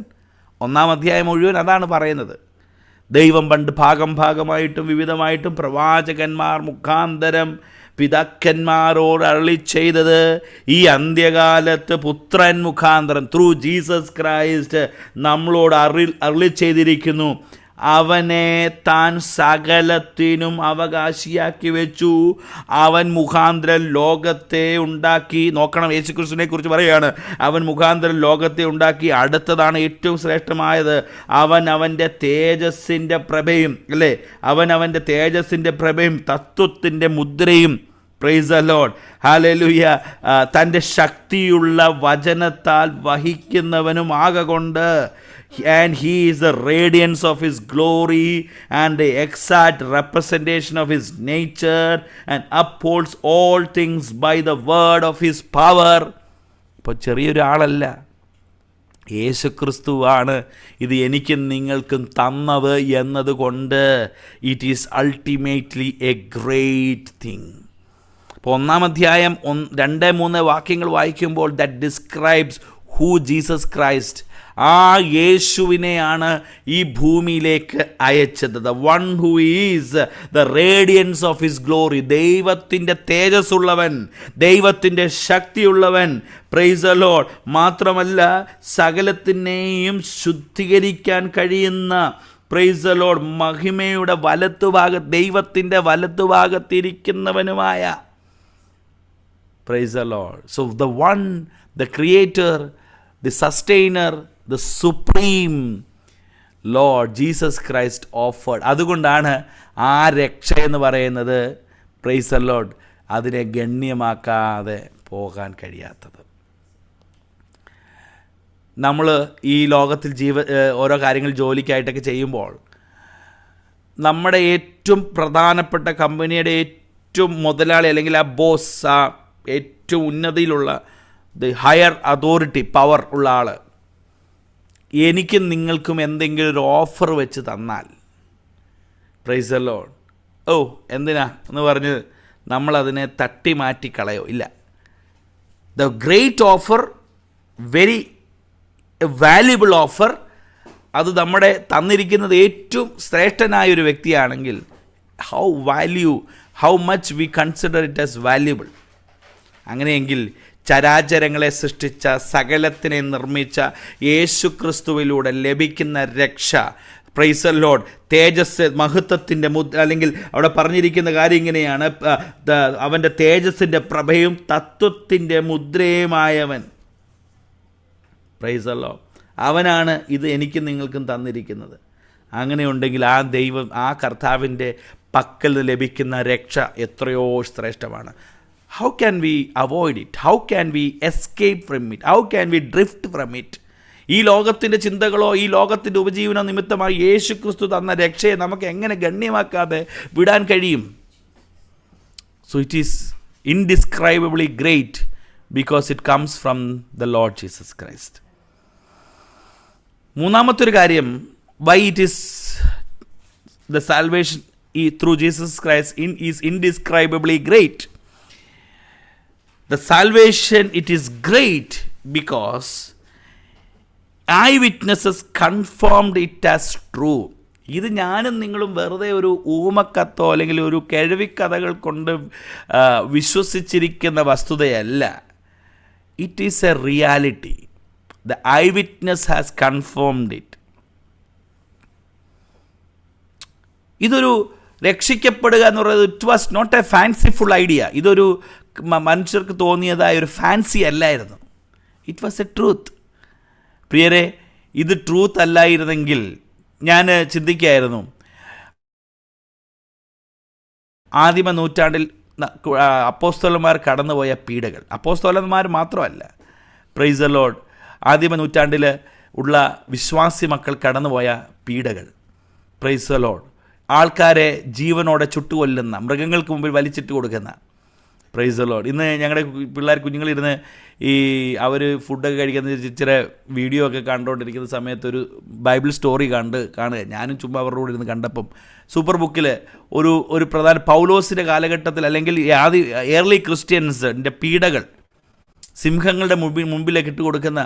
S1: 1-ാം അധ്യായം മുഴുവൻ അതാണ് പറയുന്നത്. ദൈവം പണ്ട് ഭാഗമായിട്ടും വിവിധമായിട്ടും പ്രവാചകന്മാർ മുഖാന്തരം പിതാക്കന്മാരോട് അരുളി ചെയ്തത് ഈ അന്ത്യകാലത്ത് പുത്രൻ മുഖാന്തരം ത്രൂ ജീസസ് ക്രൈസ്റ്റ് നമ്മളോട് അരുളി ചെയ്തിരിക്കുന്നു. അവനെ താൻ സകലത്തിനും അവകാശിയാക്കി വെച്ചു. അവൻ മുഖാന്തരം ലോകത്തെ ഉണ്ടാക്കി. നോക്കണം, യേശുക്രിസ്തുവിനെ കുറിച്ച് പറയുകയാണ്. അവൻ മുഖാന്തരം ലോകത്തെ ഉണ്ടാക്കി. അടുത്തതാണ് ഏറ്റവും ശ്രേഷ്ഠമായത്, അവൻ അവൻ്റെ തേജസ്സിൻ്റെ പ്രഭയും, അല്ലേ, അവൻ്റെ തേജസ്സിൻ്റെ പ്രഭയും തത്വത്തിൻ്റെ മുദ്രയും, പ്രൈസ് ദി ലോർഡ്, ഹല്ലേലൂയ, തൻ്റെ ശക്തിയുള്ള വചനത്താൽ വഹിക്കുന്നവനും ആകൊണ്ട്. And he is the radiance of his glory and the exact representation of his nature and upholds all things by the word of his power. ഇപ്പോൾ ചെറിയൊരാളല്ല, യേശുക്രിസ്തുവാണ് ഇത് എനിക്കും നിങ്ങൾക്കും തന്നത് എന്നതുകൊണ്ട് it is ultimately a great thing. ഇപ്പോൾ 1-ാം അധ്യായം 2-3 വാക്യങ്ങൾ വായിക്കുമ്പോൾ that describes who Jesus Christ. ആ യേശുവിനെയാണ് ഈ ഭൂമിയിലേക്ക് അയച്ചത്. The one who is the radiance of his glory. ദൈവത്തിൻ്റെ തേജസ്സുള്ളവൻ, ദൈവത്തിൻ്റെ ശക്തിയുള്ളവൻ, പ്രൈസ് ദി ലോർഡ്. മാത്രമല്ല സകലത്തിനെയും ശുദ്ധീകരിക്കാൻ കഴിയുന്ന, പ്രൈസ് ദി ലോർഡ്, മഹിമയുടെ ദൈവത്തിൻ്റെ വലത്തുഭാഗത്തിരിക്കുന്നവനുമായ, praise the Lord. So the one, the creator, the sustainer, the supreme Lord Jesus Christ offered. അതുകൊണ്ടാണ് ആ രക്ഷ എന്ന് പറയുന്നത്, പ്രൈസ് ദി ലോർഡ്, അതിനെ ഗണ്യമാക്കാതെ പോകാൻ കഴിയാത്തത്. നമ്മൾ ഈ ലോകത്തിൽ ഓരോ കാര്യങ്ങൾ ജോലിക്കായിട്ടൊക്കെ ചെയ്യുമ്പോൾ നമ്മുടെ ഏറ്റവും പ്രധാനപ്പെട്ട കമ്പനിയുടെ ഏറ്റവും മുതലാളി, അല്ലെങ്കിൽ ആ ബോസ്, ആ ഏറ്റവും ഉന്നതിയിലുള്ള ദി ഹയർ അതോറിറ്റി, പവർ ഉള്ള ആൾ എനിക്കും നിങ്ങൾക്കും എന്തെങ്കിലും ഒരു ഓഫർ വെച്ച് തന്നാൽ, പ്രൈസ് ദി ലോർഡ്, ഓ എന്തിനാ എന്ന് പറഞ്ഞ് നമ്മളതിനെ തട്ടി മാറ്റി കളയോ? ഇല്ല. The great offer, very valuable offer, അത് നമ്മുടെ തന്നിരിക്കുന്നത് ഏറ്റവും ശ്രേഷ്ഠനായ ഒരു വ്യക്തിയാണെങ്കിൽ how much V consider it as valuable. അങ്ങനെയെങ്കിൽ ചരാചരങ്ങളെ സൃഷ്ടിച്ച, സകലത്തിനെ നിർമ്മിച്ച യേശു ക്രിസ്തുവിലൂടെ ലഭിക്കുന്ന രക്ഷ, പ്രൈസ് ദി ലോർഡ്, തേജസ്, മഹത്വത്തിൻ്റെ അല്ലെങ്കിൽ അവിടെ പറഞ്ഞിരിക്കുന്ന കാര്യം ഇങ്ങനെയാണ്, അവൻ്റെ തേജസ്സിൻ്റെ പ്രഭയും തത്വത്തിൻ്റെ മുദ്രയുമായവൻ, പ്രൈസ് ദി ലോർഡ്, അവനാണ് ഇത് എനിക്കും നിങ്ങൾക്കും തന്നിരിക്കുന്നത്. അങ്ങനെയുണ്ടെങ്കിൽ ആ ദൈവം, ആ കർത്താവിൻ്റെ പക്കൽ ലഭിക്കുന്ന രക്ഷ എത്രയോ ശ്രേഷ്ഠമാണ്. How can we avoid it? How can we escape from it? How can we drift from it? ഈ ലോകത്തിൻ്റെ ചിന്തകളോ ഈ ലോകത്തിൻ്റെ ഉപജീവന നിമിത്തമായി യേശു ക്രിസ്തു തന്ന രക്ഷയെ നമുക്ക് എങ്ങനെ ഗണ്യമാക്കാതെ വിടാൻ കഴിയും? So it is indescribably great because it comes from the Lord Jesus Christ. മൂന്നാമത്തൊരു കാര്യം, why it is the salvation through Jesus Christ is indescribably great. The salvation, it is great because eyewitnesses confirmed it as true. ഇത് ഞാനും നിങ്ങളും വെറുതെ ഒരു ഊമക്കത്തോ അല്ലെങ്കിൽ ഒരു കേൾവിക്കഥകൾ കൊണ്ട് വിശ്വസിച്ചിരിക്കുന്ന വസ്തുതയല്ല. It is a reality. The eyewitness has confirmed it. ഇതൊരു രക്ഷിക്കപ്പെടുക എന്ന് പറയുന്നത് it was not a fanciful idea. ഇതൊരു മനുഷ്യർക്ക് തോന്നിയതായ ഒരു ഫാൻസി അല്ലായിരുന്നു. It was a truth. പ്രിയരെ, ഇത് ട്രൂത്ത് അല്ലായിരുന്നെങ്കിൽ ഞാൻ ചിന്തിക്കുകയായിരുന്നു, ആദിമ നൂറ്റാണ്ടിൽ അപ്പോസ്തലന്മാർ കടന്നുപോയ പീഡകൾ, അപ്പോസ്തലന്മാർ മാത്രമല്ല, പ്രൈസ് ദി ലോർഡ്, ആദിമ നൂറ്റാണ്ടിൽ ഉള്ള വിശ്വാസി മക്കൾ കടന്നുപോയ പീഡകൾ, പ്രൈസ് ദി ലോർഡ്, ആൾക്കാരെ ജീവനോടെ ചുട്ടുകൊല്ലുന്ന, മൃഗങ്ങൾക്ക് മുമ്പിൽ വലിച്ചിട്ട് കൊടുക്കുന്ന, പ്രൈസ് ദി ലോർഡ്. ഇന്ന് ഞങ്ങളുടെ പിള്ളേർ കുഞ്ഞുങ്ങളിരുന്ന് അവർ ഫുഡൊക്കെ കഴിക്കുന്ന ഇച്ചിരി വീഡിയോ ഒക്കെ കണ്ടുകൊണ്ടിരിക്കുന്ന സമയത്ത് ഒരു ബൈബിൾ സ്റ്റോറി കാണുക. ഞാനും ചുമ്മാ അവരുടെ കൂടെ ഇരുന്ന് കണ്ടപ്പം സൂപ്പർ ബുക്കിൽ ഒരു പ്രധാന പൗലോസിൻ്റെ കാലഘട്ടത്തിൽ അല്ലെങ്കിൽ ഏർലി ക്രിസ്ത്യൻസിൻ്റെ പീഡകൾ, സിംഹങ്ങളുടെ മുമ്പിലേക്ക് ഇട്ട് കൊടുക്കുന്ന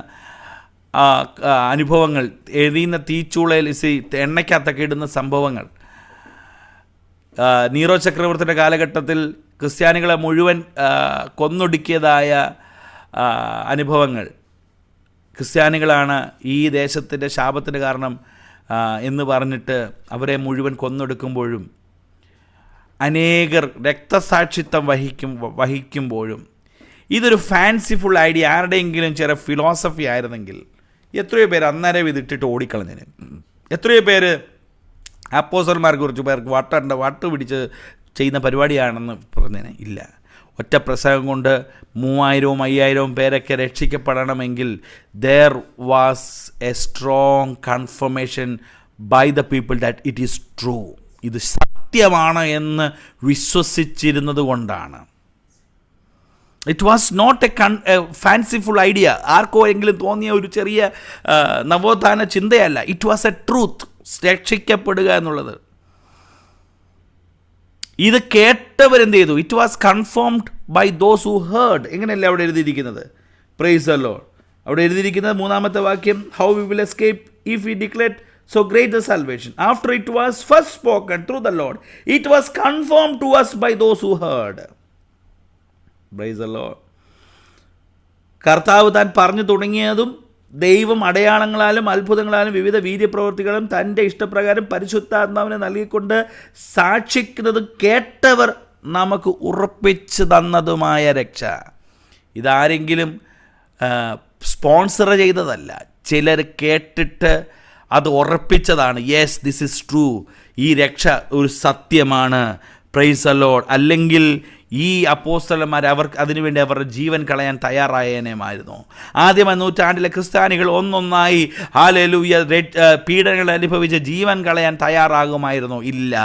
S1: അനുഭവങ്ങൾ, എഴുതിയുന്ന തീച്ചൂളയിൽ എണ്ണയ്ക്കകത്തൊക്കെ ഇടുന്ന സംഭവങ്ങൾ, നീറോ ചക്രവർത്തിയുടെ കാലഘട്ടത്തിൽ ക്രിസ്ത്യാനികളെ മുഴുവൻ കൊന്നൊടുക്കിയതായ അനുഭവങ്ങൾ, ക്രിസ്ത്യാനികളാണ് ഈ ദേശത്തിൻ്റെ ശാപത്തിന് കാരണം എന്ന് പറഞ്ഞിട്ട് അവരെ മുഴുവൻ കൊന്നൊടുക്കുമ്പോഴും അനേകർ രക്തസാക്ഷിത്വം വഹിക്കുമ്പോഴും ഇതൊരു ഫാൻസിഫുൾ ഐഡിയ, ആരുടെയെങ്കിലും ചെറിയ ഫിലോസഫി ആയിരുന്നെങ്കിൽ എത്രയോ പേര് അന്നേരം ഇതിട്ടിട്ട് ഓടിക്കളഞ്ഞതിന്, എത്രയോ പേര് അപ്പോസ്തലന്മാരെ കുറിച്ച് പേർക്ക് വട്ട് പിടിച്ച് ചെയ്യുന്ന പരിപാടിയാണെന്ന് പറഞ്ഞതിന് ഇല്ല. ഒറ്റ പ്രസംഗം കൊണ്ട് 3000-5000 പേരൊക്കെ രക്ഷിക്കപ്പെടണമെങ്കിൽ there was a strong confirmation by the people that it is true. ഇത് സത്യമാണ് എന്ന് വിശ്വസിച്ചിരുന്നത് കൊണ്ടാണ്. It was not a fanciful idea, ആർക്കോ എങ്കിലും തോന്നിയ ഒരു ചെറിയ നവോത്ഥാന ചിന്തയല്ല. It was a truth. രക്ഷിക്കപ്പെടുക എന്നുള്ളത് ഇത് കേട്ടവരെന്ത് ചെയ്തു? It was confirmed by those who heard. എങ്ങനെയല്ല അവിടെ എഴുതിയിരിക്കുന്നത്? Praise the Lord. അവിടെ എഴുതിയിരിക്കുന്നത് മൂന്നാമത്തെ വാക്യം, how we will escape if we declare so great the salvation after it was first spoken through the Lord, it was confirmed to us by those who heard. Praise the Lord. കർത്താവ് താൻ പറഞ്ഞു തുടങ്ങിയതും ദൈവം അടയാളങ്ങളാലും അത്ഭുതങ്ങളാലും വിവിധ വീര്യപ്രവൃത്തികളും തൻ്റെ ഇഷ്ടപ്രകാരം പരിശുദ്ധാത്മാവിനെ നൽകിക്കൊണ്ട് സാക്ഷിക്കുന്നത് കേട്ടവർ നമുക്ക് ഉറപ്പിച്ചു തന്നതുമായ രക്ഷ. ഇതാരെങ്കിലും സ്പോൺസർ ചെയ്തതല്ല, ചിലർ കേട്ടിട്ട് അത് ഉറപ്പിച്ചതാണ്. യെസ്, ദിസ് ഈസ് ട്രൂ, ഈ രക്ഷ ഒരു സത്യമാണ്. Price the Lord. അല്ലെങ്കിൽ ഈ അപ്പോസ്തലന്മാർ അവർക്ക് അതിനുവേണ്ടി അവരുടെ ജീവൻ കളയാൻ തയ്യാറായേനേമായിരുന്നു. ആദ്യമ നൂറ്റാണ്ടിലെ ക്രിസ്ത്യാനികൾ ഒന്നൊന്നായി ഹല്ലേലൂയ പീഡനങ്ങൾ അനുഭവിച്ച് ജീവൻ കളയാൻ തയ്യാറാകുമായിരുന്നു? ഇല്ല.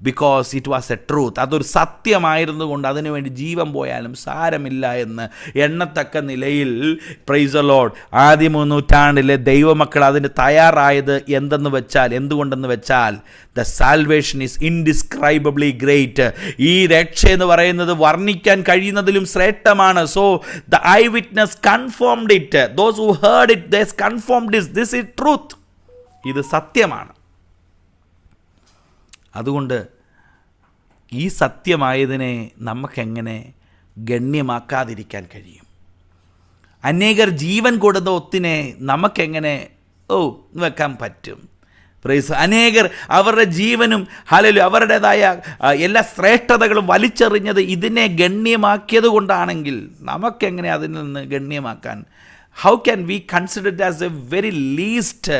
S1: Because it was a truth. അതൊരു സത്യമായിരുന്നു കൊണ്ട് അതിനുവേണ്ടി ജീവൻ പോയാലും സാരമില്ല എന്ന് എണ്ണത്തക്ക നിലയിൽ, പ്രൈസ് ദി ലോർഡ്, ആദ്യ നൂറ്റാണ്ടിലെ ദൈവമക്കൾ അതിന് തയ്യാറായത് എന്തുകൊണ്ടെന്ന് വെച്ചാൽ the salvation is indescribably great. ഈ രക്ഷ എന്ന് പറയുന്നത് വർണ്ണിക്കാൻ കഴിയുന്നതിലും ശ്രേഷ്ഠമാണ്. So the eyewitness confirmed it. Those who heard it, they confirmed this is truth. ഇത് സത്യമാണ്. അതുകൊണ്ട് ഈ സത്യമായതിനെ നമുക്കെങ്ങനെ ഗണ്യമാക്കാതിരിക്കാൻ കഴിയും? അനേകർ ജീവൻ കൊടുത്ത ഒത്തിനെ നമുക്കെങ്ങനെ വെക്കാൻ പറ്റും? പ്രൈസ്. അനേകർ അവരുടെ ജീവനും അവരുടേതായ എല്ലാ ശ്രേഷ്ഠതകളും വലിച്ചെറിഞ്ഞത് ഇതിനെ ഗണ്യമാക്കിയത് കൊണ്ടാണെങ്കിൽ നമുക്കെങ്ങനെ അതിൽ നിന്ന് ഗണ്യമാക്കാൻ? How can we consider it as a very least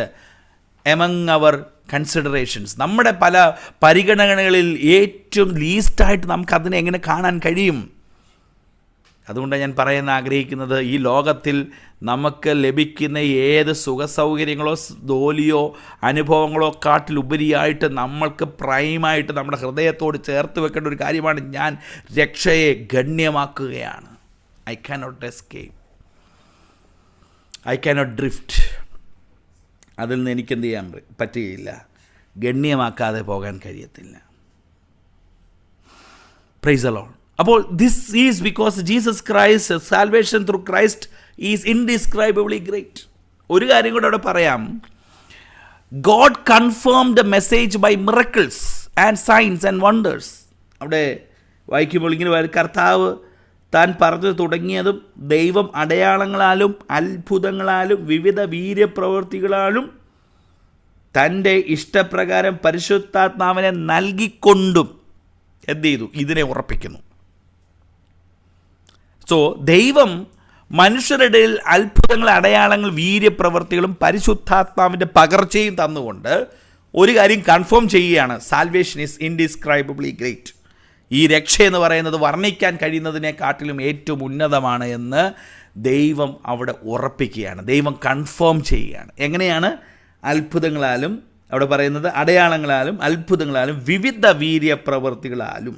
S1: among our considerations? നമ്മുടെ പല പരിഗണനകളിൽ ഏറ്റവും ലീസ്റ്റായിട്ട് നമുക്കതിനെ എങ്ങനെ കാണാൻ കഴിയും? അതുകൊണ്ടാണ് ഞാൻ പറയാൻ ആഗ്രഹിക്കുന്നത്, ഈ ലോകത്തിൽ നമുക്ക് ലഭിക്കുന്ന ഏത് സുഖസൗകര്യങ്ങളോ ജോലിയോ അനുഭവങ്ങളോ കാട്ടിലുപരിയായിട്ട് നമ്മൾക്ക് പ്രൈമായിട്ട് നമ്മുടെ ഹൃദയത്തോട് ചേർത്ത് വെക്കേണ്ട ഒരു കാര്യമാണ് ഞാൻ രക്ഷയെ ഗണ്യമാക്കുകയാണ്. I cannot escape, I cannot drift. അതിൽ നിന്ന് എനിക്കെന്ത് ചെയ്യാൻ പറ്റുകയില്ല, ഗണ്യമാക്കാതെ പോകാൻ കഴിയത്തില്ല. Praise the Lord. അപ്പോൾ this is because Jesus Christ, salvation through Christ is indescribably great. ഒരു കാര്യം കൂടെ അവിടെ പറയാം. God confirmed the message by miracles and signs and wonders. അവിടെ വായിക്കുമ്പോൾ ഇങ്ങനെ കർത്താവ് താൻ പറഞ്ഞു തുടങ്ങിയതും ദൈവം അടയാളങ്ങളാലും അത്ഭുതങ്ങളാലും വിവിധ വീര്യപ്രവൃത്തികളാലും തൻ്റെ ഇഷ്ടപ്രകാരം പരിശുദ്ധാത്മാവിനെ നൽകിക്കൊണ്ടും എന്ത് ചെയ്തു? ഇതിനെ ഉറപ്പിക്കുന്നു. സോ ദൈവം മനുഷ്യരുടെ അത്ഭുതങ്ങൾ, അടയാളങ്ങൾ, വീര്യപ്രവൃത്തികളും പരിശുദ്ധാത്മാവിൻ്റെ പകർച്ചയും തന്നുകൊണ്ട് ഒരു കാര്യം കൺഫേം ചെയ്യുകയാണ്: സാൽവേഷൻ ഈസ് ഇൻഡിസ്ക്രൈബിളി ഗ്രേറ്റ്. ഈ രക്ഷ എന്ന് പറയുന്നത് വർണ്ണിക്കാൻ കഴിയുന്നതിനെക്കാട്ടിലും ഏറ്റവും ഉന്നതമാണ് എന്ന് ദൈവം അവിടെ ഉറപ്പിക്കുകയാണ്. ദൈവം കൺഫേം ചെയ്യുകയാണ്. എങ്ങനെയാണ്? അത്ഭുതങ്ങളാലും, അവിടെ പറയുന്നത് അടയാളങ്ങളാലും അത്ഭുതങ്ങളാലും വിവിധ വീര്യപ്രവൃത്തികളാലും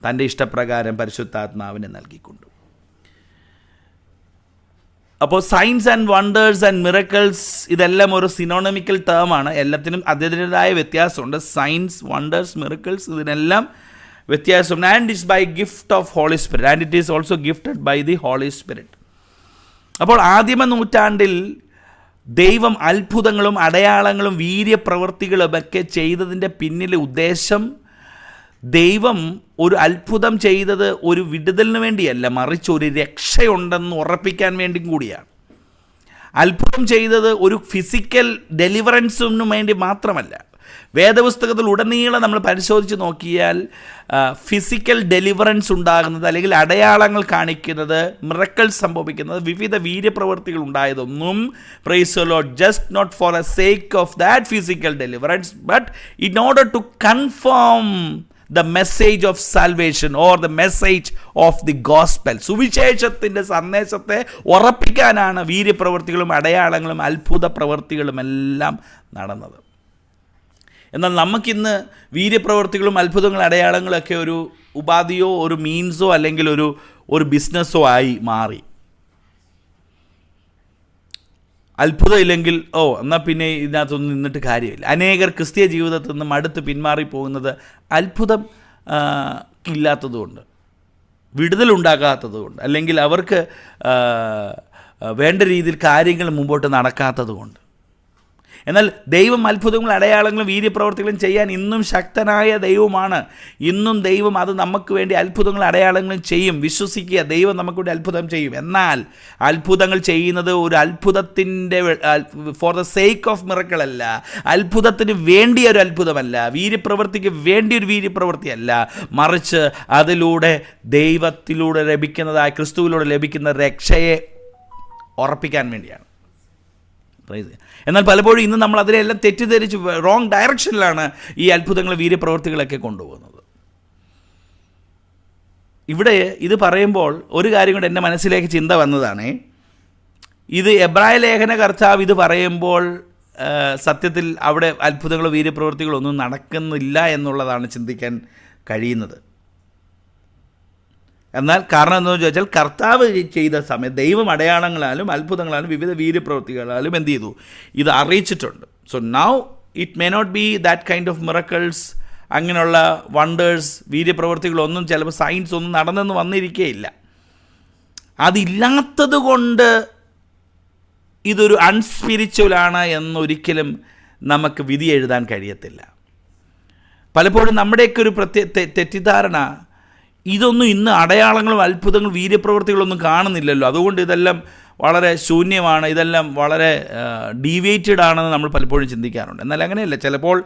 S1: തൻ്റെ ഇഷ്ടപ്രകാരം പരിശുദ്ധാത്മാവിനെ നൽകിക്കൊണ്ടു. അപ്പോൾ science and wonders and miracles ഇതെല്ലാം ഒരു സിനോണിമിക്കൽ ടേമാണ്. എല്ലാത്തിനും അതിൻ്റെതായ വ്യത്യാസമുണ്ട്. സയൻസ്, വണ്ടേഴ്സ്, മിറക്കിൾസ് ഇതിനെല്ലാം വ്യത്യാസമുണ്ട്. And it's by gift of Holy Spirit and it is also gifted by the Holy Spirit. അപ്പോൾ ആദിമ നൂറ്റാണ്ടിൽ ദൈവം അത്ഭുതങ്ങളും അടയാളങ്ങളും വീര്യപ്രവൃത്തികളും ഒക്കെ ചെയ്തതിൻ്റെ പിന്നിലെ ഉദ്ദേശം, ദൈവം ഒരു അത്ഭുതം ചെയ്തത് ഒരു വിടുതലിന് വേണ്ടിയല്ല, മറിച്ച് ഒരു രക്ഷയുണ്ടെന്ന് ഉറപ്പിക്കാൻ വേണ്ടി കൂടിയാണ്. അത്ഭുതം ചെയ്തത് ഒരു ഫിസിക്കൽ ഡെലിവറൻസിനു വേണ്ടി മാത്രമല്ല. വേദപുസ്തകത്തിൽ ഉടനീളം നമ്മൾ പരിശോധിച്ച് നോക്കിയാൽ ഫിസിക്കൽ ഡെലിവറൻസ് ഉണ്ടാകുന്നത്, അല്ലെങ്കിൽ അടയാളങ്ങൾ കാണിക്കുന്നത്, മിറക്കിൾസ് സംഭവിക്കുന്നത്, വിവിധ വീര്യപ്രവൃത്തികൾ ഉണ്ടായതൊന്നും praise the Lord just not for a sake of that physical deliverance, but in order to confirm the message of salvation or the message of the gospel. സുവിശേഷത്തിൻ്റെ സന്ദേശത്തെ ഉറപ്പിക്കാനാണ് വീര്യപ്രവൃത്തികളും അടയാളങ്ങളും അത്ഭുത പ്രവൃത്തികളും എല്ലാം നടന്നത്. എന്നാൽ നമുക്കിന്ന് വീര്യപ്രവൃത്തികളും അത്ഭുതങ്ങളും അടയാളങ്ങളൊക്കെ ഒരു ഉപാധിയോ ഒരു മീൻസോ അല്ലെങ്കിൽ ഒരു ബിസിനസ്സോ ആയി മാറി. അത്ഭുതം ഇല്ലെങ്കിൽ എന്നാൽ പിന്നെ ഇതിനകത്തൊന്നും നിന്നിട്ട് കാര്യമില്ല. അനേകർ ക്രിസ്തീയ ജീവിതത്തിൽ നിന്ന് മടുത്ത് പിന്മാറിപ്പോകുന്നത് അത്ഭുതം ഇല്ലാത്തതുകൊണ്ട്, വിടുതലുണ്ടാകാത്തതുകൊണ്ട്, അല്ലെങ്കിൽ അവർക്ക് വേണ്ട രീതിയിൽ കാര്യങ്ങൾ മുമ്പോട്ട് നടക്കാത്തതുകൊണ്ട്. എന്നാൽ ദൈവം അത്ഭുതങ്ങളും അടയാളങ്ങളും വീര്യപ്രവർത്തികളും ചെയ്യാൻ ഇന്നും ശക്തനായ ദൈവമാണ്. ഇന്നും ദൈവം അത് നമുക്ക് വേണ്ടി അത്ഭുതങ്ങളും അടയാളങ്ങളും ചെയ്യും. വിശ്വസിക്കുക, ദൈവം നമുക്ക് വേണ്ടി അത്ഭുതം ചെയ്യും. എന്നാൽ അത്ഭുതങ്ങൾ ചെയ്യുന്നത് ഒരു അത്ഭുതത്തിൻ്റെ for the sake of miracle അല്ല, അത്ഭുതത്തിന് വേണ്ടിയ ഒരു അത്ഭുതമല്ല, വീര്യപ്രവൃത്തിക്ക് വേണ്ടിയൊരു വീര്യപ്രവൃത്തിയല്ല, മറിച്ച് അതിലൂടെ ദൈവത്തിലൂടെ ലഭിക്കുന്നതായ ക്രിസ്തുവിലൂടെ ലഭിക്കുന്ന രക്ഷയെ ഉറപ്പിക്കാൻ വേണ്ടിയാണ്. എന്നാൽ പലപ്പോഴും ഇന്ന് നമ്മൾ അതിനെല്ലാം തെറ്റിദ്ധരിച്ച് റോങ് ഡയറക്ഷനിലാണ് ഈ അത്ഭുതങ്ങൾ വീര്യപ്രവൃത്തികളൊക്കെ കൊണ്ടുപോകുന്നത്. ഇവിടെ ഇത് പറയുമ്പോൾ ഒരു കാര്യം കൂടെ എൻ്റെ മനസ്സിലേക്ക് ചിന്ത വന്നതാണ്. ഇത് എബ്രായ ലേഖന കർത്താവ് ഇത് പറയുമ്പോൾ സത്യത്തിൽ അവിടെ അത്ഭുതങ്ങളോ വീര്യപ്രവൃത്തികളോ ഒന്നും നടക്കുന്നില്ല എന്നുള്ളതാണ് ചിന്തിക്കാൻ കഴിയുന്നത്. എന്നാൽ കാരണം എന്താണെന്ന് ചോദിച്ചാൽ, കർത്താവ് ചെയ്ത സമയത്ത് ദൈവം അടയാളങ്ങളാലും അത്ഭുതങ്ങളാലും വിവിധ വീര്യപ്രവൃത്തികളാലും എന്ത് ചെയ്തു? ഇത് അറിയിച്ചിട്ടുണ്ട്. So now it may not be that kind of miracles, അങ്ങനെയുള്ള വണ്ടേഴ്സ്, വീര്യപ്രവൃത്തികളൊന്നും, ചിലപ്പോൾ സയൻസ് ഒന്നും നടന്നെന്ന് വന്നിരിക്കുകയില്ല. അതില്ലാത്തത് കൊണ്ട് ഇതൊരു അൺസ്പിരിച്വലാണ് എന്നൊരിക്കലും നമുക്ക് വിധി എഴുതാൻ കഴിയത്തില്ല. പലപ്പോഴും നമ്മുടെയൊക്കെ ഒരു തെറ്റിദ്ധാരണ, ഇതൊന്നും ഇന്ന് അടയാളങ്ങളും അത്ഭുതങ്ങളും വീര്യപ്രവൃത്തികളൊന്നും കാണുന്നില്ലല്ലോ, അതുകൊണ്ട് ഇതെല്ലാം വളരെ ശൂന്യമാണ്, ഇതെല്ലാം വളരെ ഡീവിയേറ്റഡ് ആണെന്ന് നമ്മൾ പലപ്പോഴും ചിന്തിക്കാറുണ്ട്. എന്നാൽ അങ്ങനെയല്ല. ചിലപ്പോൾ